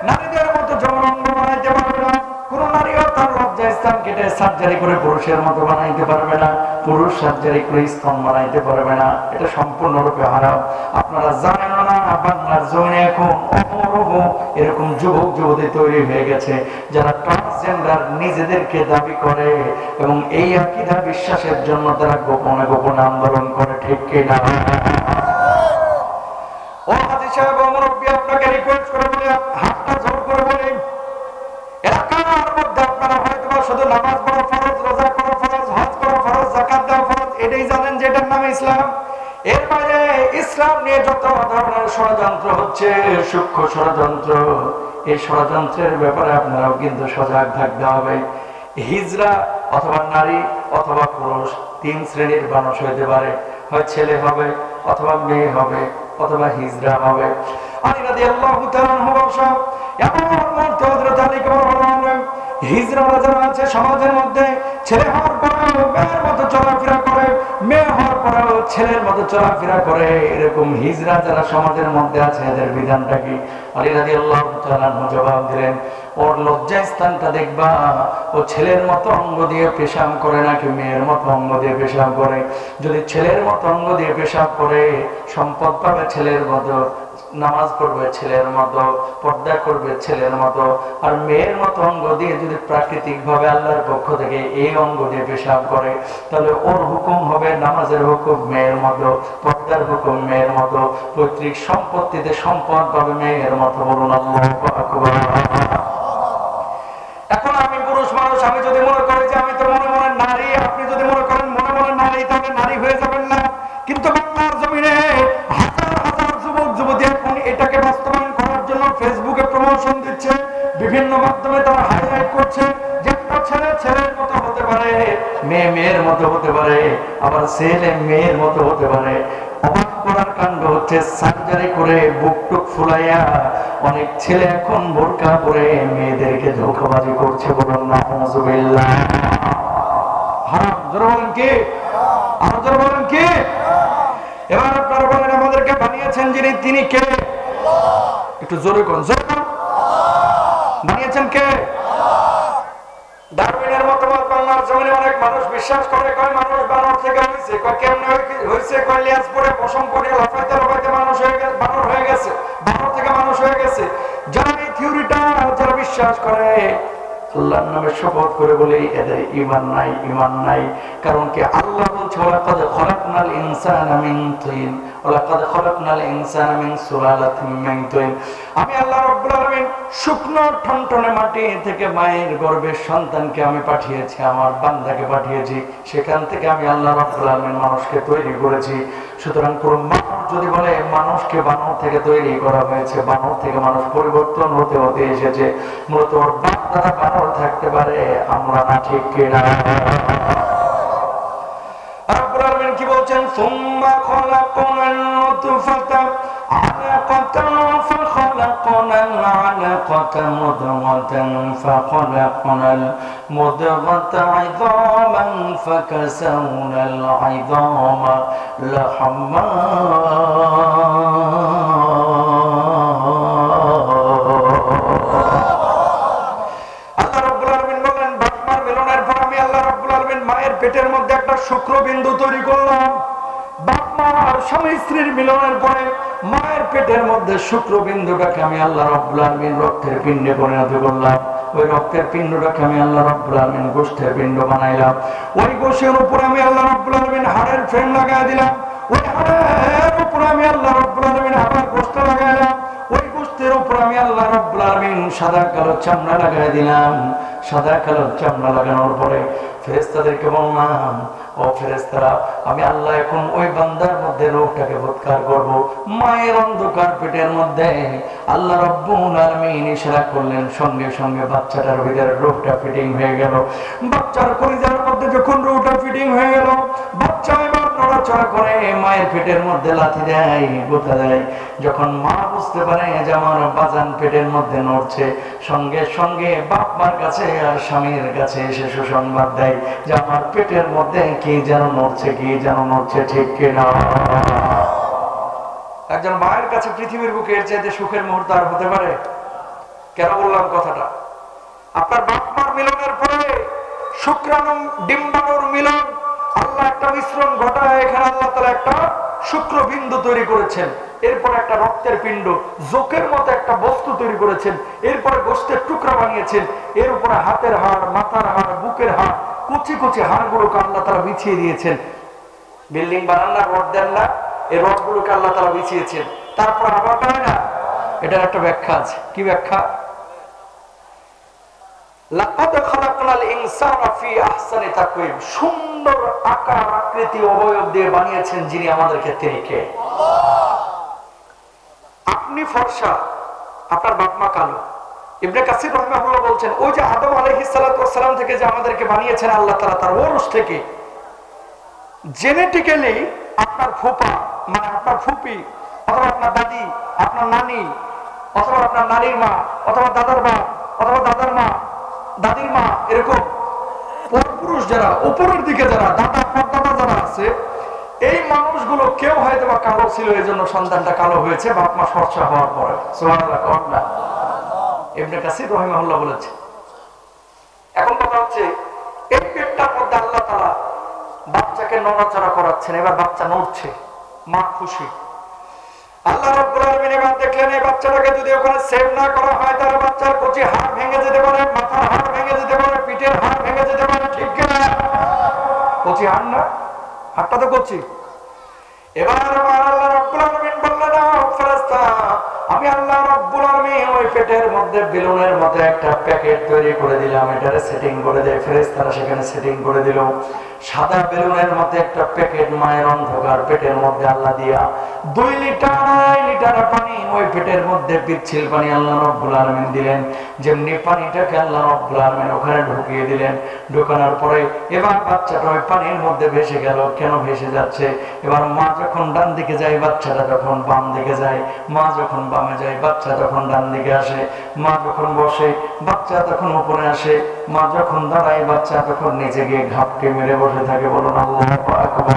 S1: নারীদের মতো যৌন অঙ্গ বানাইতে পারবে না। কোন নারীও তার লজ্জা স্থান কেটে সার্জারি করে পুরুষের মতো বানাইতে পারবে না। পুরুষ সার্জারি করে স্তন বানাইতে পারবে না। এটা সম্পূর্ণরূপে হারাম। আপনারা জানেন না, বাংলার জমিনে এখন এরকম যুবক যুবতী তৈরি হয়ে গেছে যারা ট্রান্সজেন্ডার নিজেদেরকে দাবি করে এবং এই আকীদা বিশ্বাসের জন্য তারা গোপনে গোপনে আন্দোলন করে, ঠিক কিনা? ও হাজী সাহেব, মুরব্বী, আপনাকে রিকোয়েস্ট করে বলি, হাতটা জোর করে বলি, এলাকার মধ্যে আপনারা হয়তো শুধু নামাজ পড়া ফরজ, রোজা করা ফরজ, হজ করা ফরজ, যাকাত দেওয়া ফরজ, এটাই জানেন যে এটার নামে ইসলাম। এর বাইরে ইসলাম ইসলাম নিয়ে যত ধরনের ষড়যন্ত্র হচ্ছে, সূক্ষ্ম ষড়যন্ত্র, এই ষড়যন্ত্রের ব্যাপারে আপনারাও কিন্তু সজাগ থাকতে হবে। হিজড়া অথবা নারী অথবা পুরুষ 3 শ্রেণীর মানুষ হইতে পারে, হয় ছেলে হবে অথবা মেয়ে হবে অথবা হিজড়া হবে। আলী রাদিয়াল্লাহু তাআলা আনহু বলেন, এমন মুহূর্তে হযরত আলীকে বললেন, হিজড়ারা যারা আছে সমাজের মধ্যে, ছেলে হওয়ার পরেও মেয়ের মতো চলাফেরা করে, মেয়ে হওয়ার পরেও ছেলের মতো চলাফেরা করে, এরকম হিজড়া যারা সমাজের মধ্যে আছে এদের বিধানটা কি? আলী রাদিয়াল্লাহু তাআলা জবাব দিলেন, ওর লজ্জা স্থানটা দেখবা, ও ছেলের মতো অঙ্গ দিয়ে পেশাব করে নাকি মেয়ের মতো অঙ্গ দিয়ে পেশাব করে। যদি ছেলের মতো অঙ্গ দিয়ে পেশাব করে, সম্পদ পাবে ছেলের মতো, নামাজ পড়বে ছেলের মতো, পর্দা করবে ছেলের মতো। আর মেয়ের মতো অঙ্গ দিয়ে যদি প্রাকৃতিক ভাবে আল্লাহর পক্ষ থেকে এই অঙ্গ দিয়ে পেশাব করে, তাহলে ওর হুকুম হবে নামাজের হুকুম মেয়ের মতো, পর্দার হুকুম মেয়ের মতো, পৈতৃক সম্পত্তিতে সম্পদ পাবে মেয়ের মতো। বলুন আল্লাহু আকবার। এখন আমি পুরুষ মানুষ, আমি যদি মনে করি যে আমি তো মনে মনে নারী, আপনি যদি মনে করেন মনে মনে নারী, তাহলে নারী হয়ে যাবেন না। কিন্তু বাংলার জমিনে হাজার হাজার যুবক যুবতী এখন এটাকে বাস্তবায়ন করার জন্য ফেসবুকে প্রমোশন দিচ্ছে, বিভিন্ন মাধ্যমে তারা হাইলাইট করছে যে একটা ছেলে ছেলের মতো হতে পারে, মেয়ে মেয়ের মতো হতে পারে, আবার ছেলে মেয়ের মতো হতে পারে। অবাক করার কাণ্ড হচ্ছে, সার্জারি করে বুক টুক ফুলাইয়া অনেক ছেলে এখন বোরকা পরে মেয়েদেরকে ধোঁকাবাজি করছে। বলুন নাউযুবিল্লাহ। হারাম। জোরে বলেন কি? আরো জোরে বলেন কি? এবার আপনারা বলেন, আমাদেরকে বানিয়েছেন যিনি, তিনি কে? একটু জোরে কোন, জোরে কোন। বানিয়েছেন কে? ডারউইনের মতবাদ বাংলার জমিনে অনেক মানুষ বিশ্বাস করে, কয় মানুষ বানর থেকে হয়েছে, কয় কেমনে হয়েছে, কয় লেজ পরে পশম পরে লাফাইতে লাফাইতে মানুষ হয়ে গেছে, বানর হয়ে গেছে, বানর থেকে মানুষ হয়ে গেছে। যারা এই থিওরিটা যারা বিশ্বাস করে, আল্লাহর নামে শপথ করে বলে এদের ঈমান নাই, ঈমান নাই। কারণ কি আল্লাহ বলছে, ওয়ালাকাদ খলাকনাল ইনসানা মিন তিন, ওয়ালাকাদ খলাকনাল ইনসানা মিন সুলালাতিন মিন তিন। আমি আল্লাহ রাব্বুল আলামিন শুকনো ঠনঠনে মাটি থেকে মায়ের গর্ভের সন্তানকে আমি পাঠিয়েছি, আমার বান্দাকে পাঠিয়েছি, সেখান থেকে আমি আল্লাহ রাব্বুল আলামিন মানুষকে তৈরি করেছি। সুতরাং কোন মানুষ যদি বলে মানুষকে বানর থেকে তৈরি করা হয়েছে, বানর থেকে মানুষ পরিবর্তন হতে হতে এসেছে, মূলত ওর বাপ দাদা বানর থাকতে পারে, আমরা না, ঠিক কিনা? রব্বুল আলামিন কি বলছেন? সুম্মা খলাকনাল নুতফাতা আলাকাতান ফাখলাকনাল আলাকাতা মুদগাতান ফাখলাকনাল মুদগাতা ইযামান ফাকাসাওনাল ইযামা লাহমা। পেটের মধ্যে একটা শুক্রবিন্দু তৈরি করলাম। বাপ মা আর স্বামী স্ত্রীর মিলনের পরে মায়ের পেটের মধ্যে শুক্রবিন্দুটাকে আমি আল্লাহ রাব্বুল আলামিন রক্তের পিণ্ডে পরিণত করলাম। ওই রক্তের পিণ্ডটাকে আমি আল্লাহ রাব্বুল আলামিন গোশতের পিণ্ড বানাইলাম। ওই গোশের উপর আমি আল্লাহ রাব্বুল আলামিন হাড়ের ফ্রেম লাগাই দিলাম। ওই হাড়ের উপর আমি আল্লাহ রাব্বুল আলামিন আবার গোশত লাগাইলাম। ওই গোশতের উপর আমি আল্লাহ রাব্বুল আলামিন সাদা কালো চামড়া লাগাই দিলাম। সাদা কালো চামড়া লাগানোর পরে ফেরেশতাদেরকে বললাম, ও ফেরেশতারা, আমি আল্লাহ এখন ওই বান্দার মধ্যে রূহটাকে উৎকার করব। মায়ের অন্ধকার পেটের মধ্যে আল্লাহ রাব্বুল আলামিন ইশারা করলেন, সঙ্গে সঙ্গে বাচ্চাটার ভিতরে রূহটা ফিটিং হয়ে গেল। বাচ্চার কলিজার মধ্যে যখন রূহটা ফিটিং হয়ে গেল, বাচ্চা এবার নড়াচড়া করে, মায়ের পেটের মধ্যে লাথি দেয়, গোতা দেয়। যখন মা বুঝতে পারে যে আমার বাজান পেটের মধ্যে নড়ছে, সঙ্গে সঙ্গে বাপ মার কাছে আর স্বামীর কাছে এসে সুসংবাদ দেয় যে আমার পেটের মধ্যে কি যেন নড়ছে, কি যেন নড়ছে, ঠিক কিনা? একজন মায়ের কাছে পৃথিবীর বুকে এর চাইতে সুখের মুহূর্ত আর হতে পারে? কেন বললাম কথাটা? আপনার বাপ মার মিলনের পরে শুক্রাণু ডিম্বাণুর মিলন, আল্লাহ একটা মিশ্রণ ঘটায়, এখানে আল্লাহ তাআলা একটা শুক্রবিন্দু তৈরি করেছেন। এরপর একটা রক্তের পিণ্ড, জোকের মতো একটা বস্তু তৈরি করেছেন। এরপরে গোশতের টুকরা বানিয়েছেন। এর উপরে হাতের হাড়, মাথার হাড়, বুকের হাড়, কুচি কুচি হাড়গুলোকে আল্লাহ তাআলা বিছিয়ে দিয়েছেন। বিল্ডিং বানান না, রড দেন না, এই রডগুলোকে আল্লাহ তাআলা বিছিয়েছেন। তারপর আবার পায় না, এটার একটা ব্যাখ্যা আছে। কি ব্যাখ্যা? লাকাদ খালাকনাল ইনসানা ফি আহসানি তাকওয়িম, সুন্দর আকার আকৃতি অবয়ব দিয়ে বানিয়েছেন যিনি আমাদেরকে, তিনি কে? আল্লাহ। আপনি ফর্সা, আপনার বাপ মা কালো। ইবনে কাসির রাহিমাহুল্লাহ বলছেন, ওই যে আদম আলাইহিস সালাতু ওয়াস সালাম থেকে যে আমাদেরকে বানিয়েছেন আল্লাহ তাআলা, তার ওরস থেকে জেনেটিক্যালি আপনার ফুপা মানে আপনার ফুপি অথবা আপনার দাদি, আপনার নানি অথবা আপনার নানির মা অথবা দাদার মা অথবা দাদার মা, দাদির মা, এরকম পরপুরুষ যারা উপরের দিকে যারা দাদা পরদাদা যারা আছে, এই মানুষগুলো কেউ হয়তো বা কালো ছিল, এই জন্য সন্তানটা কালো হয়েছে বাপ মা ফর্সা হওয়ার পরে। সুবহানাল্লাহ। কওনা ইবনে কাসির রাহিমাহুল্লাহ বলেছে। এখন কথা হচ্ছে এই পেটটার মধ্যে আল্লাহ তাআলা বাচ্চাকে নড়াচড়া করাচ্ছেন, এবার বাচ্চা নড়ছে, মা খুশি। আল্লাহ রাব্বুল আলামিন এবার দেখলেন এই বাচ্চাটাকে যদি ওখানে সেভ না করা হয় তাহলে বাচ্চার কচি হাড় ভেঙে যেতে পারে, মাথার হাড় ভেঙে যেতে পারে, পিঠের হাড় ভেঙে যেতে পারে, ঠিক কি না? কচি হাড় না, হাড়টা তো কচি। এবার আল্লাহ রাব্বুল আলামিন বললেন, ফেরেশতা, আমি আল্লাহ রাব্বুল আলামিন ওই পেটের মধ্যে বেলুনের মতো একটা প্যাকেট তৈরি করে দিলাম, এটারে সেটিং করে দেয়। ফেরেশতারা সেখানে সেটিং করে দিল সাদা বেলুনের মধ্যে একটা প্যাকেট, মায়ের অন্ধকার পেটের মধ্যে আল্লাহ দিয়া 2 লিটার পানি ওই পেটের মধ্যে পিচ্ছিল পানি আল্লাহ রাব্বুল আলামিন দিলেন। যেমনি পানিটাকে আল্লাহ রাব্বুল আলামিন ওখানে ঢুকিয়ে দিলেন, ঢোকানোর পরে এবার বাচ্চাটা ওই পানির মধ্যে ভেসে গেল। কেন ভেসে যাচ্ছে? এবার মা যখন ডান দিকে যায় বাচ্চাটা যখন বাম দিকে যায়, মা যখন বামে যায় বাচ্চা তখন ডান দিকে আসে, মা যখন বসে বাচ্চা তখন উপরে আসে, মা যখন দাঁড়ায় বাচ্চা তখন নিচে গিয়ে ঘাপকে মেরে বসে থাকে। বলুন আল্লাহু আকবার।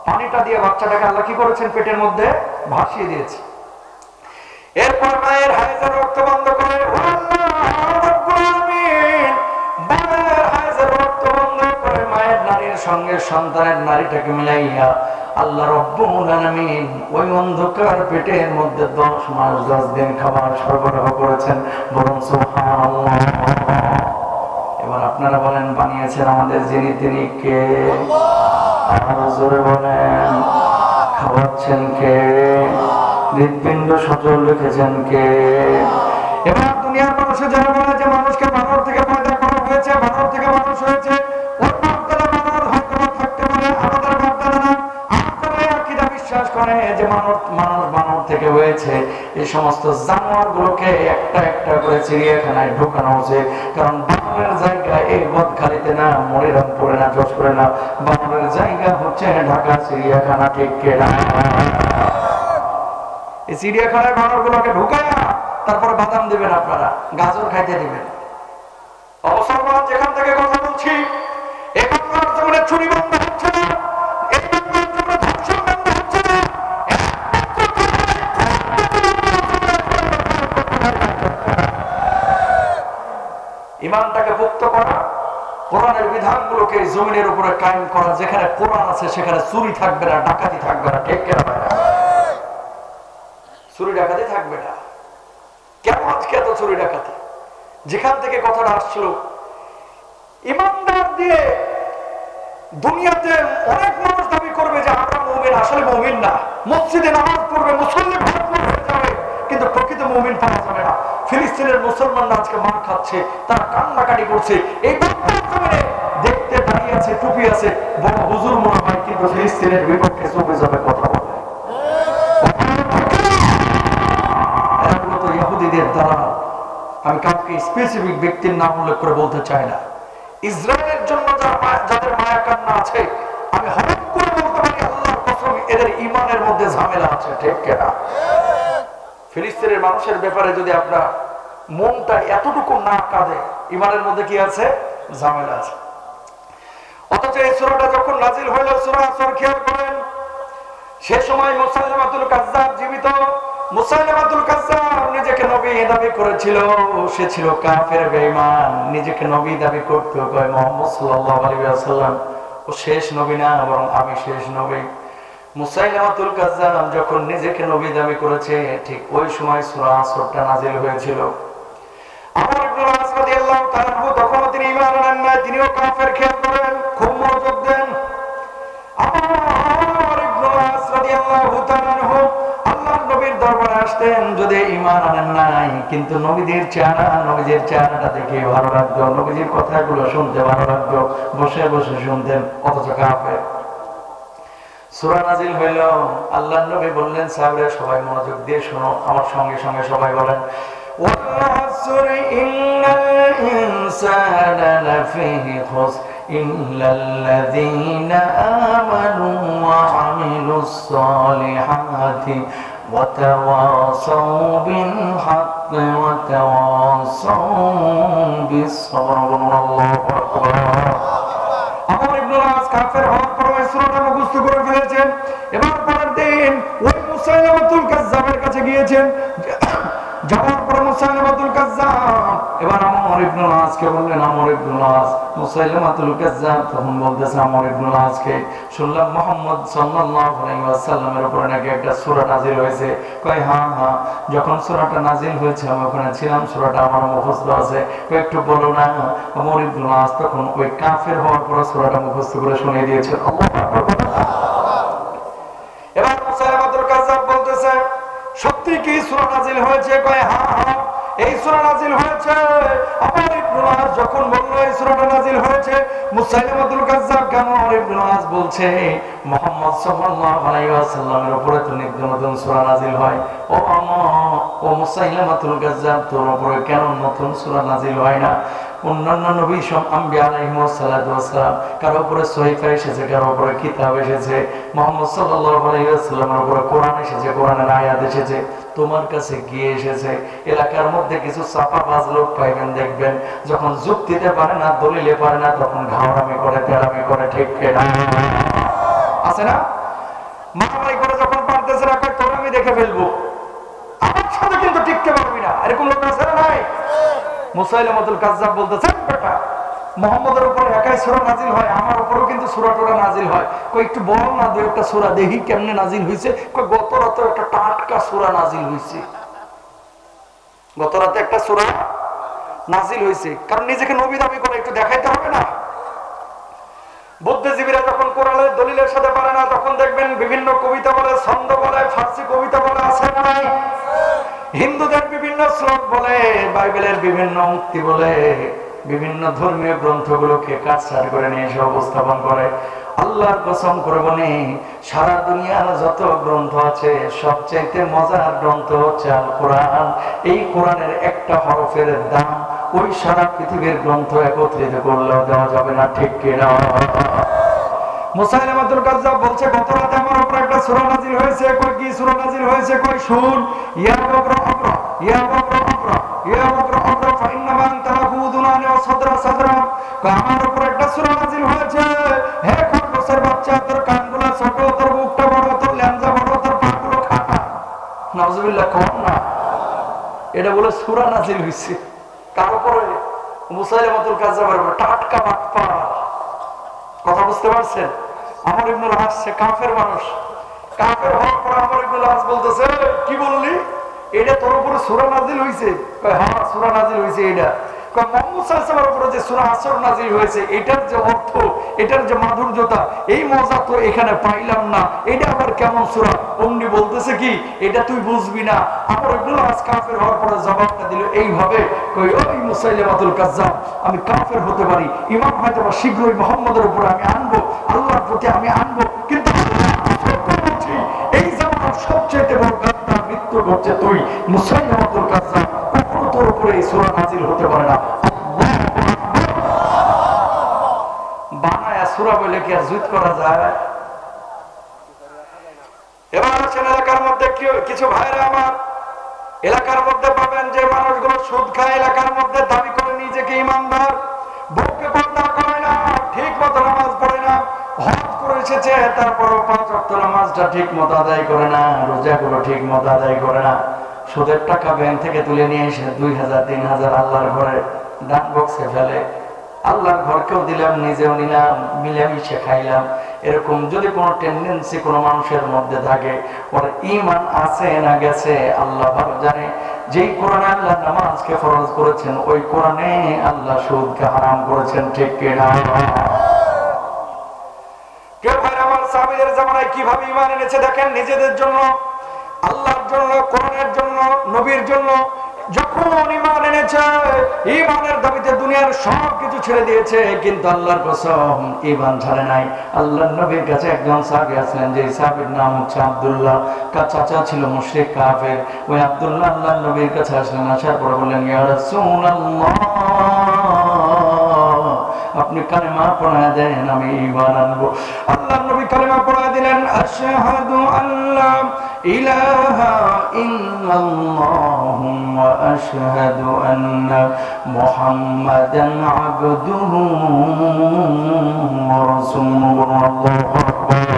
S1: পানিটা দিয়ে বাচ্চাটাকে আল্লাহ কি করেছেন? পেটের মধ্যে ভাসিয়ে দিয়েছে। এরপর মায়ের হাইজের রক্ত বন্ধ করে মায়ের নারীর সঙ্গে সন্তানের নারীটাকে মিলাইয়া আল্লাহ রাব্বুল আলামিন ওই অন্ধকার পেটের মধ্যে 10 মাস 10 দিন খাবার সরবরাহ করেছেন। বলুন সুবহানাল্লাহ। এবার আপনারা বলেন, বানিয়েছেন আমাদের যিনি তিনি কে? আল্লাহ। জোরে বলেন, খাওয়াচ্ছেন কে? হৃৎপিণ্ড সচল রেখেছেন কে? এবার দুনিয়ার মানুষে যারা বলে যে মানুষকে বানর থেকে পয়দা করা হয়েছে, বানর থেকে মানুষ হয়েছে, ওর বাপদাদা বানর হয়তো থাকতে পারে, আমাদের বাপদাদা না। আপনারা আকীদা বিশ্বাস করে যে বানর থেকে হয়েছে। এই সমস্ত জানোয়ার গুলোকে একটা একটা করে চিড়িয়াখানায় ঢোকানো হচ্ছে, কারণ বানরের জায়গা এই বদখালিতে না, মনিরামপুরে না, যশোরে না, বানরের জায়গা হচ্ছে ঢাকা চিড়িয়াখানা। ঠিক কিনা? এই চিড়িয়াখানায় বানর গুলোকে ঢুকায় তারপরে বাদাম দিবেন, আপনারা গাজর খাইতে দিবেন। অবসরমান যেখান থেকে কথা বলছি, এই বাংলার জমিনে চুরি বন্ধ হচ্ছে না, এই বাংলার জমিনে ধর্ষণ বন্ধ হচ্ছে না। ইমানটাকে মুক্ত করা, কোরআনের বিধানগুলোকে জমিনের উপরে কায়েম করা। যেখানে কোরআন আছে সেখানে চুরি থাকবে না, ডাকাতি থাকবে না। ঠিক কিনা? চুরি ডাকাতি থাকবে না। কেন আজকে এত চুরি ডাকাতি? যেখান থেকে কথাটা আসলো, ইমানদার দিয়ে দুনিয়াতে অনেক মানুষ দাবি করবে যে আমরা মুমিন, আসলে মুমিন না। মসজিদে নামাজ পড়বে, মুসল্লি ভরপুর হয়ে যাবে, কিন্তু প্রকৃত মুমিন পাওয়া যাবে না। ফিলিস্তিনের মুসলমানরা আজকে মার খাচ্ছে, তারা কান্নাকাটি করছে। এই জমিনে দেখতে দাঁড়িয়ে আছে, টুপি আছে, বড় হুজুর মনে হয়, কিন্তু ফিলিস্তিনের বিপক্ষে চুপে যাবে কথা বলে। আমি কাউকে স্পেসিফিক ব্যক্তির নাম উল্লেখ করে বলতে চাই না। ইসরায়েলের জন্য যাদের মায়া কান্না আছে, আমি হঠাৎ করে বলতে পারি আল্লাহর কসম এদের ইমানের মধ্যে ঝামেলা আছে। ঠিক কিনা? ফিলিস্তিনের মানুষের ব্যাপারে যদি আপনার মনটা এতটুকু না কাঁদে, ইমানের মধ্যে কি আছে? ঝামেলা আছে। অথচ এই সূরাটা যখন নাজিল হইল, সূরা আসর খেয়াল করেন, সে সময় মুসাইলামাতুল কাজ্জাব জীবিত। মুসাইলামাতুল কাজ্জাব নিজেকে নবী দাবি করেছিল, সে ছিল কাফের, বেঈমান। নিজেকে নবী দাবি করতে কয় মুহাম্মদ সাল্লাল্লাহু আলাইহি ওয়াসাল্লাম ও শেষ নবী না, বরং আমি শেষ নবী। মুসাইলামাতুল কাজ্জাব যখন নিজেকে নবী দাবি করেছে, ঠিক ওই সময় সূরা আসরটা নাজিল হয়েছিল। আমর ইবনে আস রাদিয়াল্লাহু তাআলা তখন তিনি ঈমান আনেন না, তিনিও কাফের। খেয়াল করেন, খুব মনোযোগ দেন। আমর ইবনে আস রাদিয়াল্লাহু তাআলা আল্লাহর নবীর দরবারে আসতেন, যদি ঈমান আনেন নাই, কিন্তু নবীদের চেহারাটা দেখে ভালো লাগতো, নবীজির কথাগুলো শুনতে ভালো লাগতো, বসে বসে শুনতেন, অথচ কাফের। সূরা নাজিল হইল, আল্লাহর নবী বললেন সাহাবারা সবাই মনোযোগ দিয়ে শোনো, আমার সঙ্গে সঙ্গে সবাই বলেন ওয়াল আসরি ইন্নাল ইনসানা লাফি খুসর ইল্লাল্লাযীনা আমানু ওয়া আমিলুস সালিহাতি ওয়া তাওয়াসাউ বিল হাক্কি ওয়া তাওয়াসাউ বিস সাবর। আল্লাহু আকবার। আমর ইবনে আস কাফের হওয়ার পর ওই সূরাটা মুখস্থ করে ফেলেছেন। এবার পরের দিন ওই মুসাইলামাতুল কাজ্জাবের কাছে গিয়েছেন। যাওয়ার পর মুসাইলামাতুল কাজ্জাব এবার আমর ইবনে আসকে বললেন, আমর ইবনে আস মুসাইলামাতুল কাজ্জাব তখন বলতেছে আমর ইবনে আসকে, শুনলাম মুহাম্মদ সাল্লাল্লাহু আলাইহি ওয়াসাল্লামের উপর নাকি একটা সূরা নাজিল হয়েছে। কয় হ্যাঁ হ্যাঁ, যখন সূরাটা নাজিল হয়েছে আমি ওখানে ছিলাম, সূরাটা আমার মুখস্থ আছে। কয় একটু বলো না। আমর ইবনে আস তখন ওই কাফের হওয়ার পর সূরাটা মুখস্থ করে শুনিয়ে দিয়েছে। আল্লাহু আকবার। এবার মুসাইলামাতুল কাজ্জাব বলতেছে সত্যি কি সূরা নাজিল হয়েছে? কয় হ্যাঁ হ্যাঁ, এই সূরা নাজিল হয়েছে। আমর ইবনে আস যখন বলল এই সূরাটা নাজিল হয়েছে, মুসাইলামাতুল কাজ্জাব আমর ইবনে আস বলছে মুহাম্মদ সাল্লাল্লাহু আলাইহি ওয়াসাল্লামের উপরে তো নিত্য নতুন সূরা নাজিল হয়। ও মুসাইলামাতুল কাজ্জাব, তোর উপরে কেন নতুন সূরা নাজিল হয় না? অন্যান্য নবী সব আম্বিয়া আলাইহিস সালাতু ওয়াস সালাম কারো উপরে সহিফা এসেছে, কারো উপরে কিতাব এসেছে। মুহাম্মদ সাল্লাল্লাহু আলাইহি ওয়াসাল্লামের উপরে কোরআন এসেছে, কোরআনের আয়াত এসেছে। তোমার কাছে কি এসেছে? এলাকার মধ্যে কিছু চাপাবাজ লোক পাইবেন, দেখবেন যখন যুক্তিতে পারে না, দলিলে পারে না, তখন ঘাওড়ামি করে, তেড়ামি করে। ঠিক না? আছে না? মারামারি করে যখন পারতেছে না, কয় তোর আমি দেখে ফেলবো, আমার সাথে কিন্তু টিকতে পারবি না। এরকম লোক আছে না নাই? মুসাইলামাতুল কাজ্জাব বলতেছে বেটা, মুহাম্মদের উপরে একাই সূরা নাজিল হয়, আমার উপরেও কিন্তু সূরা টোরা নাজিল হয়। কই একটু বল না, দুই একটা সূরা দেখি কেমনে নাজিল হইছে। কই গত রাতে একটা টাটকা সূরা নাজিল হইছে, গত রাতে একটা সূরা নাজিল হইছে। কারণ নিজেকে নবী দাবি করে, একটু দেখাইতে হবে না? বুদ্ধিজীবীরা যখন কোরআনের দলিলের সাথে পারে না, তখন দেখবেন বিভিন্ন কবিতা বলে, ছন্দ বলে, ফার্সি কবিতা বলে, আছে না নাই? হিন্দুদের বিভিন্ন শ্লোক বলে, বাইবেলের বিভিন্ন উক্তি বলে, বিভিন্ন ধর্মীয় গ্রন্থগুলোকে কাটছাঁট করে নিয়ে এসে উপস্থাপন করে। আল্লাহর কসম করে বলি, সারা দুনিয়ার যত গ্রন্থ আছে সবচেয়ে মজার গ্রন্থ হচ্ছে আল কোরআন। এই কোরআনের একটা হরফের দাম ওই সারা পৃথিবীর গ্রন্থ একত্রিত করলেও দেওয়া যাবে না। ঠিক কিনা? মুসাইলামাতুল কাজ্জাব বলছে গত রাতে আমার উপর একটা সূরা নাজিল হয়েছে। কই কি সূরা নাজিল হয়েছে? কই শুন, ইয়া বাকরা আকরা, ইয়া বাকরা আকরা, ইয়া বাকরা আকরা ফাইন্নামা আনতা লাহুদুনানি ওয়া সাদরা সাদরা। কই আমার উপর একটা সূরা নাজিল হয়েছে। হে খরগোশের বাচ্চা, তোর কানগুলো ছোট, তোর মুখটা বড়, তোর ল্যাঞ্জা বড়, তোর পাগুলো খাটা। নাউজুবিল্লাহ। কোন না, এটা বলে সূরা নাজিল হইছে কার উপরে? মুসাইলামাতুল কাজ্জাবের উপর। টাটকা বাটপার। কথা বুঝতে পারছেন? আমর ইবনে আস সে কাফের মানুষ। কাফের হওয়ার পর আমর ইবনে আস বলতেছে কি বললি? এটা তোর উপরে সূরা নাজিল হইছে? কয় হ্যাঁ, সূরা নাজিল হইছে। এটা কয় মুহাম্মদ সাল্লাল্লাহু আলাইহি ওয়াসাল্লামের উপরে যে সূরা আসর নাজিল হয়েছে, এটার যে অর্থ, এটার যে মাধুর্যতা, এই মজা তো এখানে পাইলাম না। এটা আবার কেমন সূরা? অমনি বলতেছে কি, এটা তুই বুঝবি না। আমর ইবনে আস কাফের হওয়ার পরে জবাবটা দিল এইভাবে, কই ওই মুসাইলামাতুল কাজ্জাব, আমি কাফের হতে পারি, ঈমান হয়তো বা শীঘ্রই মুহাম্মদের উপরে আমি আনবো, আল্লাহর প্রতি আমি আনবো, কিন্তু এই জামানার সবচেয়ে বড় গাদ্দার মৃত্যু হচ্ছে তুই মুসাইলামাতুল কাজ্জাব। কখনো তোর উপরে এই সূরা নাজিল হতে পারে না। বানায়া সূরা বলে কি আর যুদ্ধ করা যায়? এবার আছেন এলাকার মধ্যে কিছু ভাইরা আমার, এলাকার মধ্যে পাবেন যে মানুষগুলো সুদ খায়, এলাকার মধ্যে দাবি করে নিজেকে ইমানদার, বউকে পর্দা করে না, ঠিক মতো নামাজ পড়ে না, হজ করে এসেছে তারপরও 5 ওয়াক্ত নামাজটা ঠিক মতো আদায় করে না, রোজাগুলো ঠিক মতো আদায় করে না, সুদের টাকা ব্যাংক থেকে তুলে নিয়ে এসে 2000 3000 আল্লাহর ঘরে দান বক্সে ফেলে। আল্লাহর ঘরকেও দিলাম, নিজেও নিলাম, মিলেমিশে খাইলাম। এরকম যদি কোনো টেন্ডেন্সি কোনো মানুষের মধ্যে থাকে, ওর ঈমান আছে না গেছে আল্লাহ ভালো জানে। যেই কোরআনে আল্লাহ নামাজকে ফরজ করেছেন, ওই কোরআনে আল্লাহ সুদকে হারাম করেছেন। ঠিক কিনা? কেউ ভাই আমার সাহাবীদের জামানায় কিভাবে ঈমান এনেছে দেখেন। নিজেদের জন্য, আল্লাহর জন্য, কোরআনের জন্য, নবীর জন্য যখন ঈমান এনেছে, ঈমানের দাবিতে দুনিয়ার সবকিছু ছেড়ে দিয়েছে, কিন্তু আল্লাহর কসম ঈমান ছাড়ে নাই। আল্লাহর নবীর কাছে একজন সাহাবী আছেন, যে সাহাবীর নাম হচ্ছে আব্দুল্লাহ। চাচা ছিল মুশরিক কাফের। ওই আব্দুল্লাহ আল্লাহর নবীর কাছে আসলেন, আসার পরে বললেন, ইয়া রাসূলুল্লাহ, আপনি কালেমা পড়ায় দেন, আমি ঈমান আনবো। আল্লাহর নবী কালেমা পড়ায় দিলেন, আশহাদু আল্লা ইলাহা ইল্লাল্লাহু ওয়া আশহাদু আন্না মুহাম্মাদান আবদুহু ওয়া রাসূলুহু। আল্লাহু আকবার।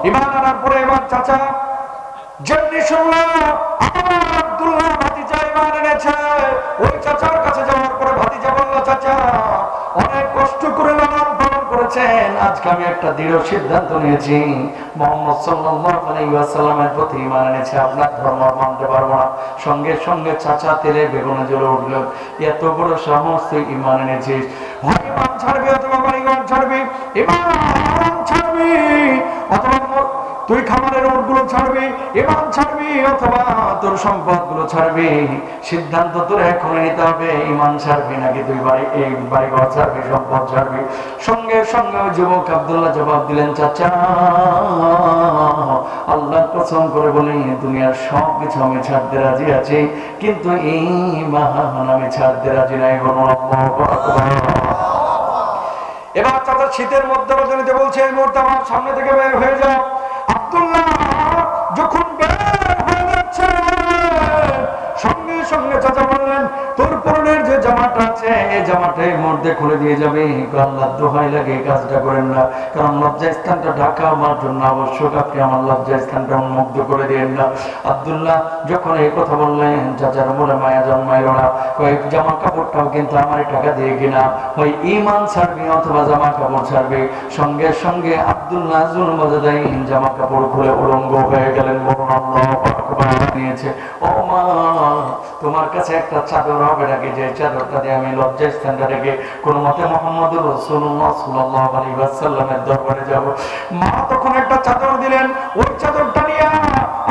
S1: ঈমান আনার পরে এবার চাচা যেমনি শুনলো আমার আব্দুল্লাহ ভাতিজা ঈমান এনেছে, ওই চাচার কাছে যাওয়ার পরে ভাতিজা বলল, চাচা অনেক কষ্ট করে লালন পালন করেছেন, আজকে আমি একটা দৃঢ় সিদ্ধান্ত নিয়েছি, মুহাম্মদ সাল্লাল্লাহু আলাইহি ওয়াসাল্লামের প্রতি ঈমান এনেছে, আপনার ধর্ম মানতে পারবো না। সঙ্গে সঙ্গে চাচা তেলে বেগুনে জ্বলে উঠল, এত বড় সাহস তুই ঈমান এনেছিস, হয় ঈমান ছাড়বি অথবা বাড়িঘর ছাড়বি, ঈমান ছাড়বি অথবা তুই খাবারের ওটগুলো ছাড়বি, ঈমান ছাড়বি অথবা তোর সম্পদ গুলো ছাড়বি, সিদ্ধান্ত তোর এখন নিতে হবে, ঈমান ছাড়বি নাকি তুই বাড়িঘর ছাড়বি, সম্পদ ছাড়বি। সঙ্গে সঙ্গে ওই যুবক আব্দুল্লাহ জবাব দিলেন, চাচা আল্লাহর কসম করে বলি, দুনিয়ার সব কিছু আমি ছাড়তে রাজি আছি, কিন্তু ঈমান আমি ছাড়তে রাজি নাই। আল্লাহু আকবার। এবার চাচা শীতের মধ্যে রজনীতে বলছে, এই মুহূর্তে আমার সামনে থেকে বের হয়ে যাও। আব্দুল্লাহ যখন বের হয়ে যাচ্ছে, সঙ্গে সঙ্গে চাচা বললেন, তোর পরনের যে জামাটা আছে এই জামাটা এই মুহূর্তে খুলে দিয়ে যাবে। আল্লাহর দোহাই লাগে এই কাজটা করেন না, কারণ লজ্জা স্থানটা ঢাকা আমার জন্য আবশ্যক, আপনি আমার লজ্জা স্থানটা উন্মুক্ত করে দিয়েন না। আব্দুল্লাহ যখন এই কথা বললেন, চাচার মনে মায়া জন্মাইল না, কয়েক জামা কাপড়টাও কিন্তু আমার টাকা দিয়ে কিনা, ওই ঈমান ছাড়বি অথবা জামা কাপড় ছাড়বি। সঙ্গে সঙ্গে আব্দুল্লাহ জুলমজাদাই জামা কাপড় খুলে উলঙ্গ হয়ে গেলেন। বলুন আল্লাহু আকবার। নিয়েছে, ও মা তোমার কাছে একটা চাদর হবে নাকি, যে চাদরটা দিয়ে আমি লজ্জা স্থানটা রেখে কোনো মতে মুহাম্মদুর রাসূলুল্লাহ সাল্লাল্লাহু আলাইহি ওয়াসাল্লামের দরবারে যাব। মা তখন একটা চাদর দিলেন, ওই চাদরটা নিয়ে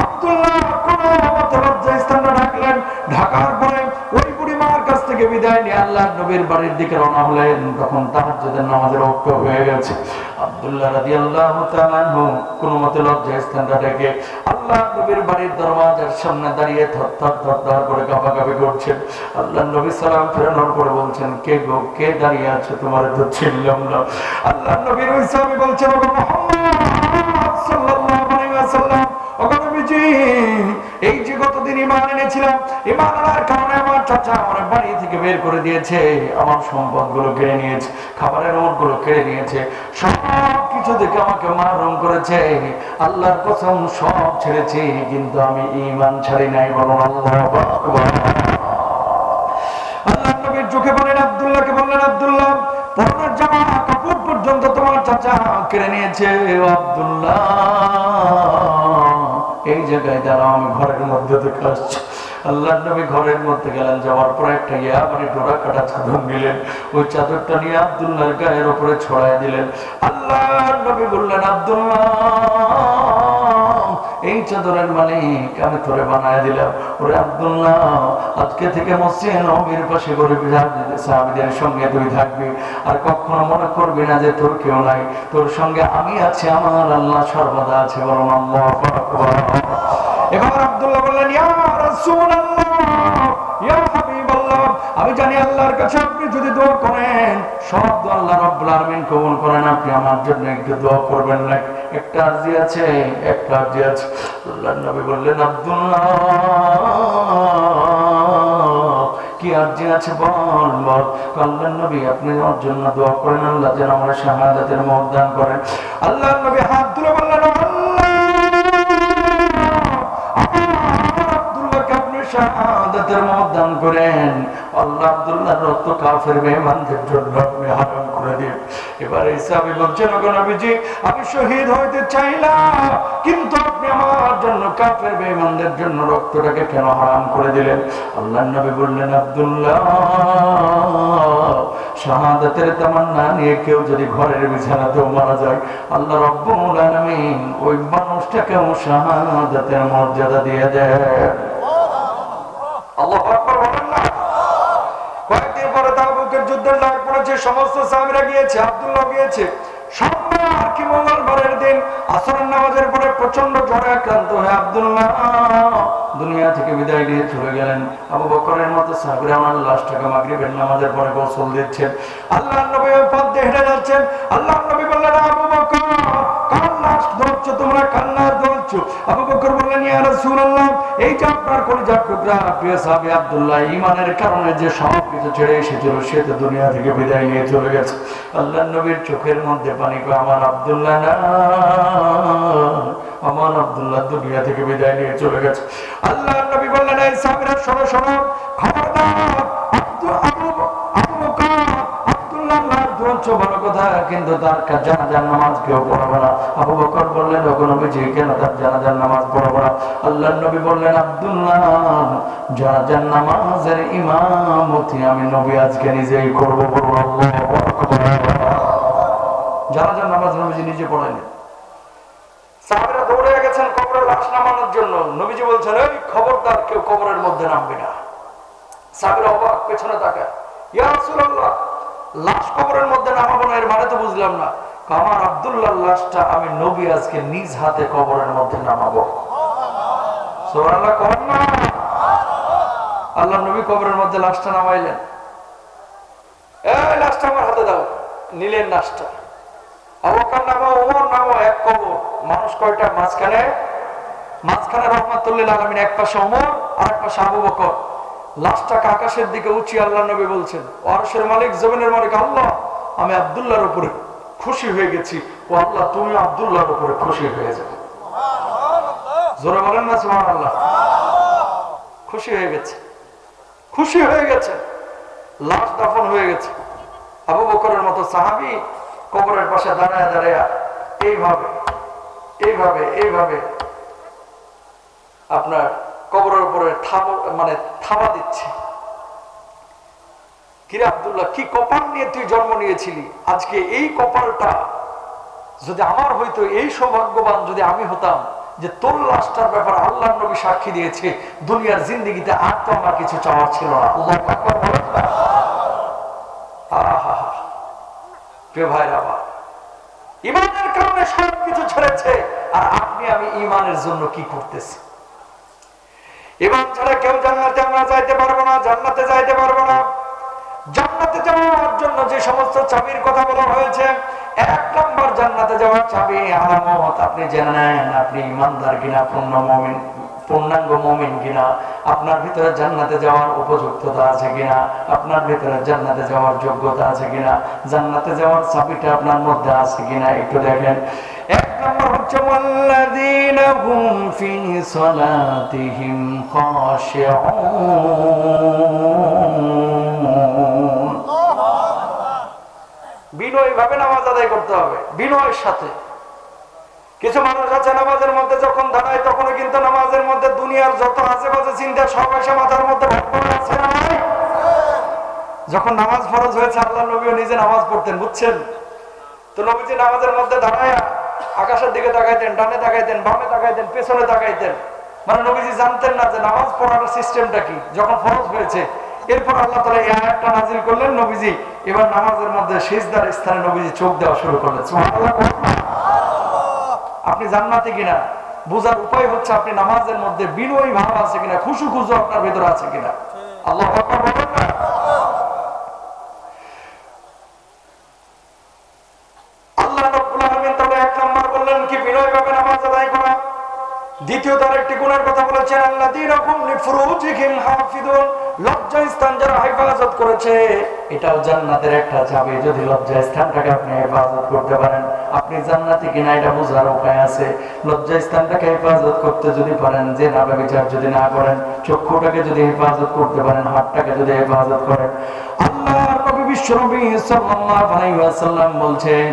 S1: আব্দুল্লাহ কোনো মতে লজ্জা স্থানটা ঢাকলেন। ঢাকার পরে ওই বুড়ি মার কাছ থেকে বিদায় নিয়ে আল্লাহর নবীর বাড়ির দিকে রওনা হলেন। তখন তাহাজ্জুদের নামাজের ওয়াক্ত হয়ে গেছে। আব্দুল্লাহ রাদিয়াল্লাহু তাআলা কোনো মতে লজ্জা স্থানটা ঢেকে আল্লাহর নবীর বাড়ির দরওয়াজার সামনে দাঁড়িয়ে থরথর করে কাঁপাকাঁপি করছেন। আল্লাহর নবী সালাম ফেরানোর পরে বলছেন, কে গো, কে দাঁড়িয়ে আছে, তোমার তো চিনলাম না। আল্লাহর নবীর ওই সাহাবী বলছেন, ওগো মুহাম্মদ সাল্লাল্লাহু আলাইহি ওয়াসাল্লাম, ওগো নবীজি, এই যে গতদিন ঈমান এনেছিলাম, ঈমান আনার কারণে আমার চাচা আমার বাড়ি থেকে বের করে দিয়েছে, আমার সম্পদগুলো কেড়ে নিয়েছে, খাবারের ওটগুলো কেড়ে নিয়েছে, সব কিছু থেকে আমাকে মাহরুম করেছে। আল্লাহর কসম সব ছেড়েছি, কিন্তু আমি ঈমান ছাড়ি নাই। বলুন আল্লাহু আকবার। আল্লাহর নবীর চোখে বলেন, আব্দুল্লাহকে বললেন, আব্দুল্লাহ পরনের জামা কাপড় পর্যন্ত তোমার চাচা কেড়ে নিয়েছে। আব্দুল্লাহ এই জায়গায় দাঁড়াও, আমি ঘরের মধ্যে থেকে আসছি। আল্লাহর নবী ঘরের মধ্যে গেলেন, যাওয়ার পরে একটা ডোরা কাটা চাদর নিলেন, ওই চাদরটা নিয়ে আব্দুল্লাহর গায়ের উপরে ছড়াই দিলেন। আল্লাহর নবী বললেন, আব্দুল্লাহ এই চাদরের মালিক আমি তোরে বানায় দিলাম। ওরে আব্দুল্লাহ, আজকে থেকে মসজিদে নববীর পাশে গরিব সাহাবীদের সঙ্গে তুই থাকবি, আর কখনো মনে করবি না যে তোর কেউ নাই, তোর সঙ্গে আমি আছি, আমার আল্লাহ সর্বদা আছে। বলুন আল্লাহু আকবার। এবার আব্দুল্লাহ বললেন, ইয়া রাসূলুল্লাহ, ইয়া হাবিবাল্লাহ, আমি জানি আল্লাহর কাছে আপনি যদি দোয়া করেন সব দোয়া আল্লাহ রাব্বুল আলামিন কবুল করেন, আপনি আমার জন্য একটু দোয়া করবেন না? একটা আরজি আছে, একটা আরজি আছে। আল্লাহর নবী বললেন, আব্দুল্লাহ কি আরজি আছে, বল বল। আল্লাহর নবী আপনি আমার জন্য দোয়া করেন, আল্লাহ যেন আমার শাহাদাতের মওত দান করেন। আল্লাহর নবী হাত তুলে বললেন, শাহাদাতের মওত দান করেন। আল্লাহ আব্দুল্লাহর রক্ত কাফের বেঈমানদের জন্য আপনি হারাম করে দিন। এবার এই সাহাবী বলছেন, ওগো নবীজি, আমি শহীদ হইতে চাইলাম, কিন্তু আপনি আমার জন্য কাফের বেঈমানদের জন্য রক্তটাকে কেন হারাম করে দিলেন? আল্লাহর নবী বললেন, আব্দুল্লাহ শাহাদাতের তামান্না নিয়ে কেউ যদি ঘরের বিছানাতেও মারা যায়, আল্লাহ রাব্বুল আলামিন ওই মানুষটাকেও শাহাদাতের মর্যাদা দিয়ে দেন। আল্লাহু আকবার বলেন না। কয়েকদিন পরে তাবুকের যুদ্ধের ডাক পড়েছে, সমস্ত সাহাবীরা গিয়েছে, আব্দুল্লাহ গিয়েছে। সোমবার কি মঙ্গলবারের দিন আসরের নামাজের পরে প্রচন্ড জ্বরে আক্রান্ত হয়ে আব্দুল্লাহ দুনিয়া থেকে বিদায় নিয়ে চলে গেলেন। আবু বকরের মতো সাহাবীরা ওনার লাশটাকে মাগরিবের নামাজের পরে গোসল দিচ্ছেন। আল্লাহর নবী ওই পথ দিয়ে হেঁটে যাচ্ছেন। আল্লাহর নবী বললেন, আবু বকর কার লাশ ধরছো তোমরা, কার লাশ ধরছো? আবু বকর বললেন, ইয়া রাসূলুল্লাহ, এই যে আপনার কলিজার টুকরা প্রিয় সাহাবী আব্দুল্লাহ ঈমানের কারণে যে সব কিছু ছেড়ে এসেছিল সে তো দুনিয়া থেকে বিদায় নিয়ে চলে গেছে। আল্লাহর নবীর চোখের মধ্যে পানি কয়, আমার আব্দুল্লাহ না, আমার আব্দুল্লাহ দুনিয়া থেকে বিদায় নিয়ে চলে গেছে। আল্লাহর নবী বললেন, এই সাহাবীরা শোনো শোনো, খবরদার, ভালো কথা, কিন্তু তার জানাজার নামাজ কেউ পড়াবো না। আবু বকর বললেন, ওগো নবীজি, কেন তার জানাজার নামাজ পড়াবো না? আল্লাহর নবী বললেন, আব্দুল্লাহ জানাজার নামাজের ইমামতি আমি নবী আজকে নিজেই করবো। জানাজার নামাজ নবীজি নিজে পড়াইলেন। সাহাবীরা দৌড়ে গেছেন কবরে লাশ নামানোর জন্য। নবীজি বলছেন, এই খবরদার, কেউ কবরের মধ্যে নামবে না। সাহাবীরা অবাক, পেছনে তাকায়, ইয়া রাসূলুল্লাহ, লাশ কবরের মধ্যে নামাবো না, এর মানে তো বুঝলাম না। আমার আব্দুল্লাহর লাশটা আমি নবী আজকে নিজ হাতে কবরের মধ্যে নামাবো। সুবহানাল্লাহ কোন না? আল্লাহ নবী কবরের মধ্যে লাশটা নামাইলেন। এই লাশটা আমার হাতে দাও। নিলেন লাশটা। আবু বকর নামো, ওমর নামো, এক কবর। মানুষ কয়টা? মাঝখানে রহমাতুল্লিল আলামিন, এক পাশে ওমর আর এক পাশে আবু বকর। লাশটাকে আকাশের দিকে উঁচিয়ে আল্লাহ নবী বলছেন, আরশের মালিক, জমিনের মালিক আল্লাহ, আমি আব্দুল্লাহর উপরে খুশি হয়ে গেছি। ও আল্লাহ, তুমি আব্দুল্লাহর উপরে খুশি হয়ে যাও। জোরে বলেন না সুবহানাল্লাহ। খুশি হয়ে গেছে, খুশি হয়ে গেছে। লাশ দাফন হয়ে গেছে। আবু বকরের মতো সাহাবী কবরের পাশে দাঁড়ায় দাঁড়ায় এইভাবে এইভাবে এইভাবে আপনার কবরের উপরে থাবা দিচ্ছে। কিরে আব্দুল্লাহ, কি কপাল নিয়ে তুই জন্ম নিয়েছিলি? আজকে এই কপালটা যদি আমার হইতো, এই সৌভাগ্যবান যদি আমি হতাম যে তোর লাশটার ব্যাপারে আল্লাহর নবী সাক্ষী দিয়েছে, দুনিয়ার জিন্দেগিতে আর তো আমার কিছু চাওয়ার ছিল না। আল্লাহু আকবার বলেন না। আহা, প্রিয় ভাইরা আমার, ঈমানের কারণে সব কিছু ছেড়েছে, আর আপনি আমি ঈমানের জন্য কি করতেছি? ঈমান ছাড়া কেউ জান্নাতে আমরা যাইতে পারবো না, জান্নাতে যাইতে পারবো না। জান্নাতে যাওয়ার জন্য যে সমস্ত চাবির কথা বলা হয়েছে, 1 নম্বর জান্নাতে যাওয়ার চাবি আলামত আপনি জেনে নেন, আপনি ঈমানদার কিনা, পূর্ণাঙ্গ মুমিন কিনা, আপনার ভিতরে জান্নাতে যাওয়ার উপযুক্ততা আছে কিনা, আপনার ভিতরে জান্নাতে যাওয়ার যোগ্যতা আছে কিনা, জান্নাতে যাওয়ার চাবিটা আপনার মধ্যে আছে কিনা একটু দেখেন। 1 নম্বর হচ্ছে ওয়াল্লাযীনা হুম ফি সালাতিহিম খাশিউন। বিনয় ভাবে নামাজ আদায় করতে হবে, বিনয়ের সাথে। কিছু মানুষ আছে নামাজের মধ্যে যখন দাঁড়ায় তখন কিন্তু নামাজের মধ্যে দুনিয়ার যত আশেপাশে চিন্তা সব এসে মাথার মধ্যে ভর করে আছে না নাই? যখন নামাজ ফরজ হয়েছে, আল্লাহ নবীও নিজে নামাজ পড়তেন, বুঝছেন তো? নবীজি নামাজের মধ্যে দাঁড়ায় আকাশের দিকে তাকাইতেন, ডানে তাকাইতেন, বামে তাকাইতেন, পেছনে তাকাইতেন। মানে নবীজি জানতেন না যে নামাজ পড়ার সিস্টেমটা কি। যখন ফরজ হয়েছে, এরপর আল্লাহ তাআলা এই আয়াতটা নাযিল করলেন, নবীজি এবার নামাজের মধ্যে সিজদার স্থানে নবীজি চোখ দেওয়া শুরু করলেন। সুবহানাল্লাহ। আপনি জান্নাতে কিনা বোঝার উপায় হচ্ছে আপনি নামাজের মধ্যে বিনয়ী ভাব আছে কিনা, খুশু আপনার ভিতরে আছে কিনা। আল্লাহু আকবার বলেন না। আল্লাহ রাব্বুল আলামিন তাহলে 1 নম্বর বললেন কি, বিনয় ভাবে নামাজ আদায় করা। দ্বিতীয়ত আরেকটি গুণের কথা বলেছেন, আল্লাযীনা হুম লিফুরুজিহিম হাফিজুন, লজ্জা স্থান যারা হেফাজত করেছে। এটাও জান্নাতের একটা চাবি। যদি লজ্জা স্থানটাকে আপনি হেফাজত করতে পারেন, আপনি জান্নাতে কিনা এটা বোঝার উপায় আছে। লজ্জা স্থানটাকে হেফাজত করতে যদি পারেন, যে না ব্যভিচার যদি না করেন, চক্ষুটাকে যদি হেফাজত করতে পারেন, হাতটাকে যদি হেফাজত করেন, আল্লাহর নবী বিশ্বনবী সাল্লাল্লাহু আলাইহি ওয়াসাল্লাম বলছেন,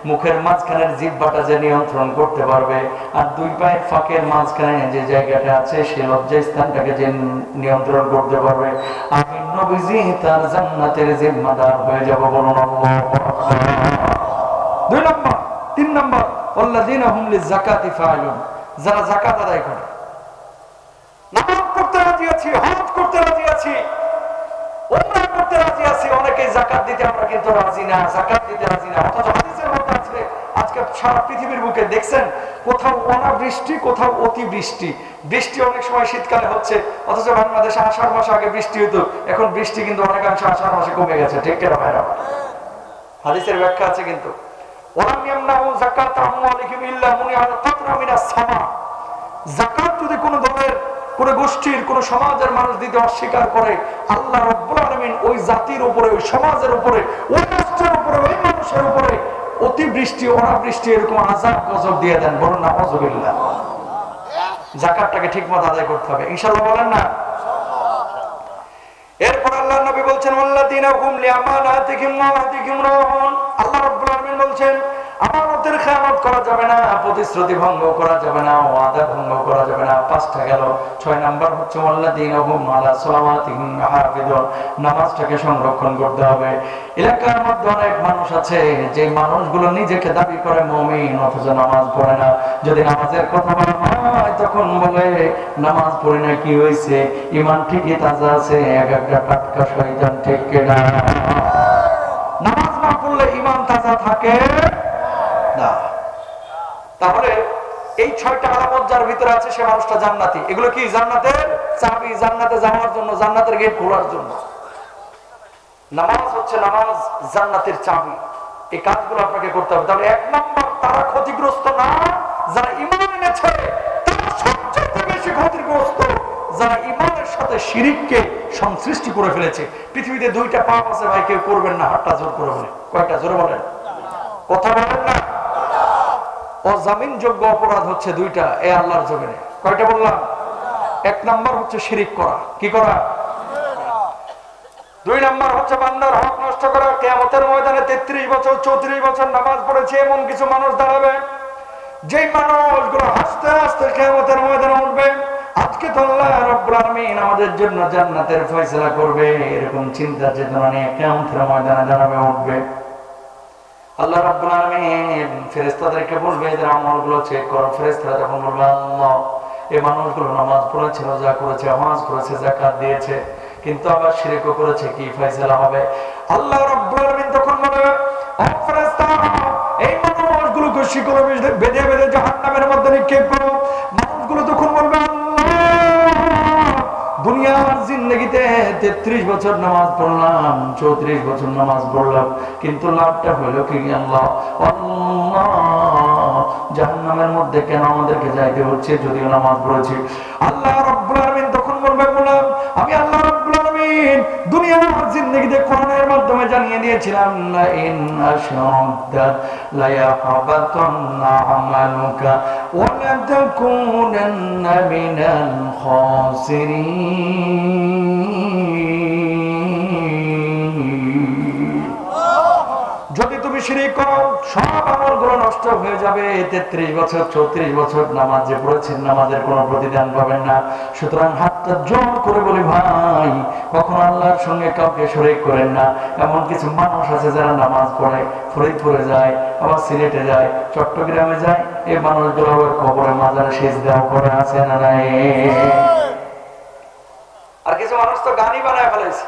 S1: মুখের মাঝখানের জিহ্বাটা যে নিয়ন্ত্রণ করতে পারবে, আর 2 পায়ের ফাঁকের মাঝখানে যে জায়গাটা আছে সেই লজ্জা স্থানটাকে যে নিয়ন্ত্রণ করতে পারবে, আমি নবীজি তার জান্নাতের জিম্মাদার হয়ে যাব। বলুন আল্লাহু আকবার। 2 নম্বর। 3 নম্বর, ওয়াল্লাযীনা হুম লিযাকাতি ফাইলুন, যারা যাকাত আদায় করে, নামাজ পড়তে রাজি আছি, হজ করতে রাজি আছি, উমরা করতে রাজি আছি, অনেকেই যাকাত দিতে আমরা কিন্তু রাজি না, যাকাত দিতে রাজি না। অথচ হাদিসের মধ্যে আছে আজকে সারা পৃথিবীর বুকে দেখছেন কোথাও অনাবৃষ্টি, কোথাও অতিবৃষ্টি। বৃষ্টি অনেক সময় শীতকালে হচ্ছে, অথচ বাংলাদেশে আষাঢ় মাসে আগে বৃষ্টি হতো, এখন বৃষ্টি কিন্তু অনেকাংশ আষাঢ় মাসে কমে গেছে। ঠিক কিনা ভাইরা? হাদিসের ব্যাখ্যা আছে কিন্তু ওয়ালাম ইয়ামনাউ যাকাত আমওয়ালিহিম ইল্লা মুনিআল কাতরা মিনাস সামা। যাকাত যদি কোন দলের, কোন গোষ্ঠীর, কোন সমাজের মানুষ দিতে অস্বীকার করে, আল্লাহ রাব্বুল আলামিন ওই জাতির উপরে, ওই সমাজের উপরে, ওই রাষ্ট্রের উপরে, ওই মানুষের উপরে অতিবৃষ্টি, অনাবৃষ্টি এরকম আযাব গজব দিয়ে দেন। বলুন নাউযুবিল্লাহ। যাকাতটাকে ঠিকমতো আদায় করতে হবে, ইনশাআল্লাহ বলেন না? এরপর আল্লাহর নবী বলছেন ওয়াল্লাযীনা হুম লিআমানাতিহিম ওয়া আহদিহিম রাউন। আল্লাহ রাব্বুল আলামিন বলছেন আমানতের খেয়ানত করা যাবে না, প্রতিশ্রুতি ভঙ্গ করা যাবে না, ওয়াদা ভঙ্গ করা যাবে না। 5টা গেল। 6 নাম্বার হচ্ছে ওয়াল্লাযীনা হুম আলা সালাওয়াতিহিম হাফিজুন। নামাজটাকে সংরক্ষণ করতে হবে। এলাকার মধ্যে অনেক মানুষ আছে যে মানুষগুলো নিজেকে দাবি করে মুমিন, অথচ নামাজ পড়ে না। যদি নামাজের কথা বলা হয় তখন বলে নামাজ পড়ে না, কি হয়েছে? ঈমান ঠিকই তাজা আছে, এক একটা টাটকা শয়তান। ঠিক কিনা? নামাজ না পড়লে ঈমান তাজা থাকে না। তাহলে এই 6টা আলামত যার ভিতরে আছে সে মানুষটা জান্নাতি। এগুলো কি? জান্নাতের চাবি, জান্নাতে যাওয়ার জন্য, জান্নাতের গেট খোলার জন্য। নামাজ হচ্ছে, নামাজ জান্নাতের চাবি। এই কাজগুলো আপনাকে করতে হবে। তাহলে 1 নম্বর, তারা ক্ষতিগ্রস্ত না যারা ঈমান এনেছে, তারা সবচেয়ে বেশি ক্ষতিগ্রস্ত যারা ঈমানের সাথে শিরককে সংশ্লিষ্ট করে ফেলেছে। পৃথিবীতে 2টা পাপ আছে ভাই, কেউ করবেন না, হাতটা জোর করে বলেন। কয়টা? জোরে বলেন, কথা বলেন না। অজামিনযোগ্য অপরাধ হচ্ছে 2টা এ আল্লাহর জমিনে। কয়টা বললাম? 1 নাম্বার হচ্ছে শিরক করা। কি করা? 2 নাম্বার হচ্ছে বান্দার হক নষ্ট করা। কিয়ামতের ময়দানে 33 বছর 34 বছর নামাজ পড়েছে এমন কিছু মানুষ দাঁড়াবে, যেই মানুষগুলো হাসতে হাসতে কিয়ামতের ময়দানে উঠবে। আজকে তো আল্লাহ রাব্বুল আলামিন আমাদের জন্য জান্নাতের ফয়সালা করবে, এরকম চিন্তা চেতনা নিয়ে কিয়ামতের ময়দানে দাঁড়াবে, উঠবে। আল্লাহ রাব্বুল আলামিন ফেরেশতাদেরকে বলবে এদের আমলগুলো চেক করো। ফেরেশতারা তখন বলবে আল্লাহ, এই মানুষগুলো নামাজ পড়েছে, রোজা করেছে, হজ করেছে, যাকাত দিয়েছে, কিন্তু আবার শিরকও করেছে, কি ফয়সালা হবে? আল্লাহ রাব্বুল আলামিন তখন বলবে ও ফেরেশতা, এই মানুষগুলোকে শিকলে বেঁধে বেঁধে জাহান্নামের মধ্যে নিক্ষেপ করো। মানুষগুলো তখন বলবে দুনিয়ার জিন্দেগিতে 33 বছর নামাজ পড়লাম, 34 বছর নামাজ পড়লাম, কিন্তু লাভটা হলো কি? আল্লাহ, জাহান্নামের মধ্যে কেন আমাদেরকে যাইতে হচ্ছে যদিও নামাজ পড়েছি? আল্লাহ রাব্বুল আলামিন তখন বলবে বললাম আমি আল্লাহ রাব্বুল আলামিন দুনিয়ার জিন্দেগিতে কোরআনের মাধ্যমে জানিয়ে দিয়েছিলাম লা ইন আশরাকতা লা ইয়াহবাতান্না আমালুকা ওয়া লা তাকুনান্না মিনাল খাসিরিন। যদি তুমি শিরক করো সব আমলগুলো নষ্ট হয়ে যাবে। 33 বছর 34 বছর নামাজ যে পড়েছেন, নামাজের কোনো প্রতিদান পাবেন না। সুতরাং হাতটা জোর করে বলি ভাই, কখনো আল্লাহর সঙ্গে কাউকে শরীক করেন না। এমন কিছু মানুষ আছে যারা নামাজ পড়ে ফরিদপুরে যায়, আবার সিলেটে যায়, চট্টগ্রামে যায়, এই মানুষগুলো আবার কবরে মাজারে সিজদাও করে আছে না নাই? আর কিছু মানুষ তো গানই বানায় ফেলেছে,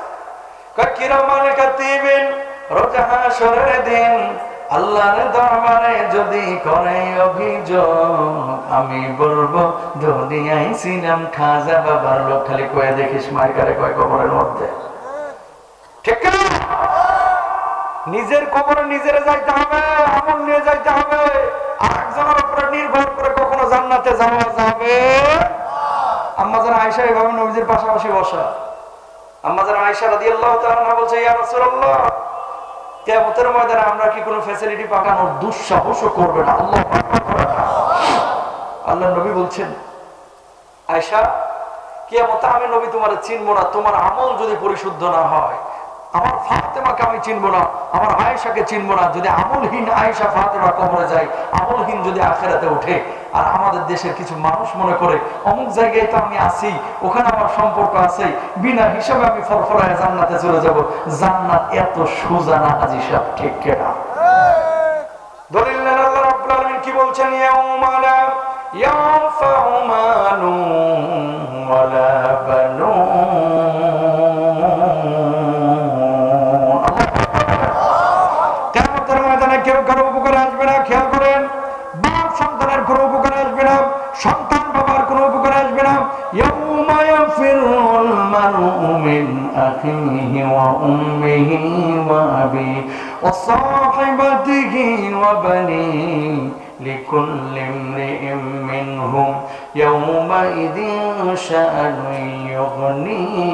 S1: কিরামান কাতিবিন, রোজ হাশরের দিন আল্লাহর দরবারে যদি করে অভিযোগ, আমি বলবো দুনিয়ায় ছিলাম খাজা বাবার লোক। খালি কয়ে দেখিস মাইকারে কয় কবরের মধ্যে। ঠিক না? নিজের কবরে নিজের যাইতে হবে, আমল নিয়ে যাইতে হবে। আরেকজনের উপরে নির্ভর করে কখনো জান্নাতে যাওয়া যাবে? আম্মা জান আয়েশা এভাবে নবীজির পাশাপাশি বসা। আম্মা জান আয়েশা রাদিয়াল্লাহু তাআলা আনহা বলছে ইয়া রাসূলুল্লাহ, কিয়ামতের ময়দানে আমরা কি কোনো ফ্যাসিলিটি পাকানোর দুঃসাহসও করবে না? আল্লাহু আকবার। আল্লাহর নবী বলছেন আয়েশা, কিয়ামতে আমি নবী তোমারে চিনব না তোমার আমল যদি পরিশুদ্ধ না হয়। আমার ফাতেমাকে আমি চিনব না, আমার আয়েশাকে চিনব না যদি আমলহীন আয়েশা ফাতেমা কবরে যায়, আমলহীন যদি আখিরাতে ওঠে। আর আমাদের দেশের কিছু মানুষ মনে করে অমুক জায়গায় তো আমি আছি, ওখানে আমার সম্পর্ক আছে, বিনা হিসাবে আমি ফরফরায় জান্নাতে চলে যাব। জান্নাত এত সোজা না হাজী সাহেব। ঠিক কিনা? দলিল নেন আল্লাহ রাব্বুল আলামিন কি বলছেন? ইয়াউমা লা ইয়ানফাউ মালুন ওয়ালা বানুন ইয়াউমা ইয়াফিরুল মারউ মিন আখিহি ওয়া উম্মিহি ওয়া আবিহি ওয়া সাহিবাতিহি ওয়া বানিহি লিকুল্লি ইমরিইম মিনহুম ইয়াউমাইযিন শাআনুন ইউগনিহি।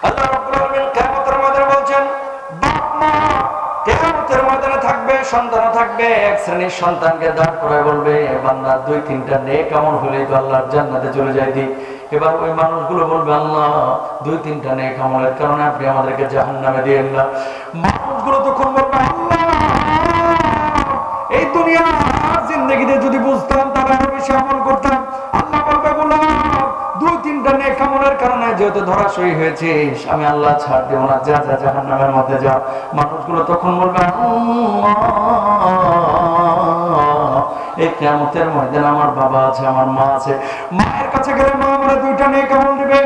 S1: আল্লাহ রাব্বুল আলামিন কিয়ামতের ময়দানে বলছেন, বাপ মা কিয়ামতের ময়দানে থাকবে, সন্তানও থাকবে। এক শ্রেণীর সন্তানকে দাঁড় করায় বলবে, বান্দা 2-3টা নেক আমল হলেই তো আল্লাহর জান্নাতে চলে যাইতি। এবার ওই মানুষগুলো বলবে, আল্লাহ 2-3টা নেক আমলের কারণে আপনি আমাদেরকে জাহান্নামে দিয়েন না। মানুষগুলো তখন বলবে, আল্লাহ এই দুনিয়ার জিন্দেগিতে যদি বুঝতাম তাহলে আরো বেশি আমল করতাম। আল্লাহ বলবে, গোলাম 2-3টা নেক আমলের কারণে যেহেতু ধরাশয়ী হয়েছিস, আমি আল্লাহ ছাড় দেব না, যা যা জাহান্নামের মধ্যে যা। মানুষগুলো তখন বলবে, এই কিয়ামতের ময়দানে আমার বাবা আছে, আমার মা আছে, মায়ের কাছে গেলে মা আমার 2টা নেক আমল দিবে।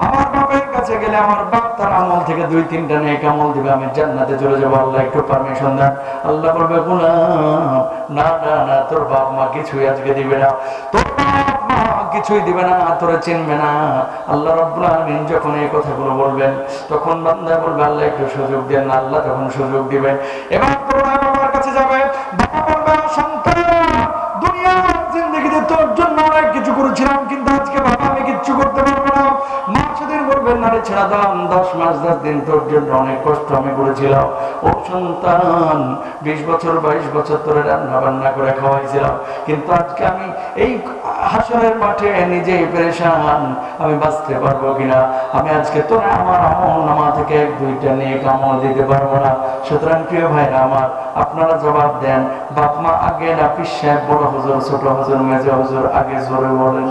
S1: আমার বাবার কাছে গেলে আমার বাপ তার আমল থেকে 2-3টা নেক আমল দিবে, আমি জান্নাতে চলে যাবো। আল্লাহ একটু পারমিশন দেন। আল্লাহ বলবে, গোলাম না না না, তোর বাপ মা কিছুই আজকে দিবে না, তোর বাপ মা কিছুই দিবে না, তোরে চিনবে না। আল্লাহ রাব্বুল আলামিন যখন এই কথাগুলো বলবেন, তখন বান্দা বলবে, আল্লাহ একটু সুযোগ দেন না। আল্লাহ তখন সুযোগ দিবেন। এবার তোর বাবার কাছে যাবে, বাবা বলবে, সন্তান দুনিয়ার জিন্দেগিতে তোর জন্য অনেক কিছু করেছিলাম, কিন্তু আজকে বাবা আমি কিচ্ছু করতে পারবো না। মা সেদিন বলবেন, নারে ছেড়া দাম, 10 মাস 10 দিন তোর জন্য অনেক কষ্ট আমি করেছিলাম। ও সন্তান 20 বছর 22 বছর তোরে রান্না বান্না করে খাওয়াইছিলাম, কিন্তু আজকে আমি এই হাসরের মাঠে নিজেই পেরেশান, আমি বাঁচতে পারবো কিনা। আমি আজকে তোরে আমার আমলনামা থেকে 1-2টা নেক আমল দিতে পারবো না। সুতরাং প্রিয় ভাইরা আমার, আপনারা জবাব দেন, বাপ মা আগে না পীর সাহেব, বড় হুজুর, ছোট হুজুর, মেজো হুজুর আগে? জোরে বলেন।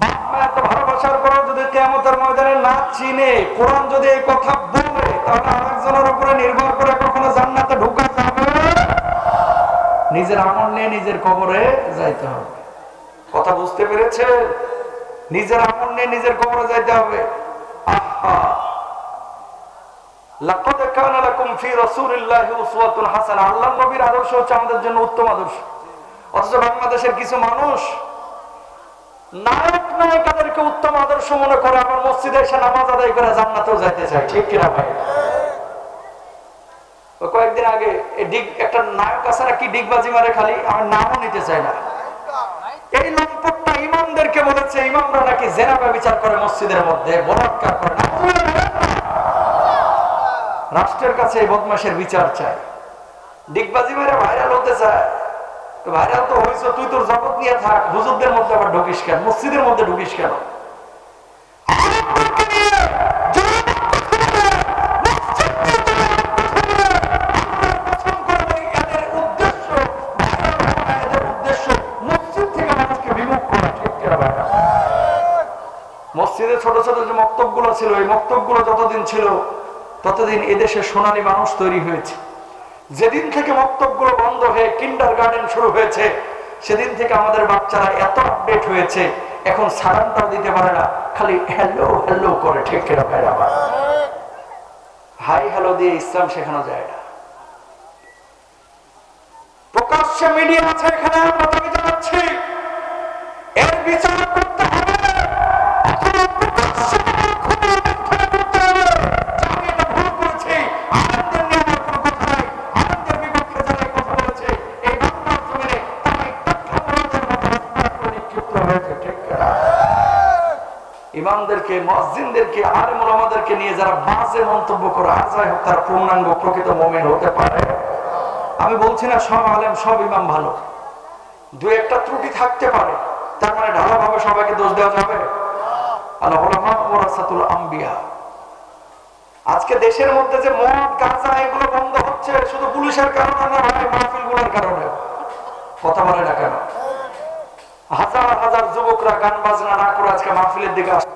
S1: বাপ মা এত ভালোবাসার পর যদি কিয়ামতের ময়দানে না চিনে, কোরআন যদি এই কথা বলে, তাহলে আরেকজনের উপরে নির্ভর করে কখনো জান্নাতে ঢোকা যাবে? নিজের আমল নিয়ে নিজের কবরে যাইতে হবে। কথা বুঝতে পেরেছে? নিজের আমল নিয়ে নিজের কবরে যাইতে হবে। আহা, লাকাদ কানা লাকুম ফি রাসূলিল্লাহি উসওয়াতুন হাসানাহ। আল্লাহর নবীর আদর্শ হচ্ছে আমাদের জন্য উত্তম আদর্শ। অথচ বাংলাদেশের কিছু মানুষ নায়ক নায়িকাদেরকে উত্তম আদর্শ মনে করে, আবার মসজিদে এসে নামাজ আদায় করে জান্নাতেও যাইতে চায়। ঠিক কিনা ভাই? কয়েকদিন আগে একটা নায়ক আছে না, কি ডিগবাজি মারে খালি, আমার নামও নিতে চায় না। এই লম্পটটা ইমামদেরকে বলেছে, ইমামরা নাকি জেনা ব্যভিচার করে মসজিদের মধ্যে, বলাৎকার করে। রাষ্ট্রের কাছে এই বদমাশের বিচার চায়। ডিগবাজি মেরে ভাইরাল হতে চায়। তো ভাইরাল তো হয়েছে, তুই তোর জগৎ নিয়ে থাক, হুজুরদের মধ্যে আবার ঢুকিস কেন, মসজিদের মধ্যে ঢুকিস কেন? মসজিদে ছোট ছোট যে মক্তবগুলো ছিল, এই মক্তবগুলো যতদিন ছিল ততদিন এদেশে সোনালী মানুষ তৈরি হয়েছে। যেদিন থেকে মক্তবগুলো বন্ধ হয়ে কিন্ডারগার্টেন শুরু হয়েছে, সেদিন থেকে আমাদের বাচ্চারা এত আপডেট হয়েছে, এখন সালামটাও দিতে পারে না, খালি হ্যালো হ্যালো করে। ঠিক কিনা ভাই? আবার হাই হ্যালো দিয়ে ইসলাম শেখানো যায় না। প্রকাশ্যে মিডিয়া আছে, এখানে আমরা দাবি জানাচ্ছি, এর বিচার করতে হবে। ইমামদেরকে, মুয়াজ্জিনদেরকে, আলেম ওলামাদেরকে নিয়ে যারা বাজে মন্তব্য করে, আজায় হোক, তারা পূর্ণাঙ্গ প্রকৃত মুমিন হতে পারে? আমি বলছি না সব আলেম সব ইমাম ভালো, 2-1টা ত্রুটি থাকতে পারে, তার মানে ঢালাভাবে সবাইকে দোষ দেওয়া যাবে? আল উলামা ওয়ারাসাতুল আম্বিয়া। আজকে দেশের মধ্যে যে মদ গাঁজা এগুলো বন্ধ হচ্ছে, শুধু পুলিশের কারণে না ভাই, মাহফিলগুলোর কারণে। কথা বলে না কেন? হাজার হাজার যুবকরা গান বাজনা না করে আজকে মাহফিলের দিকে আসছে।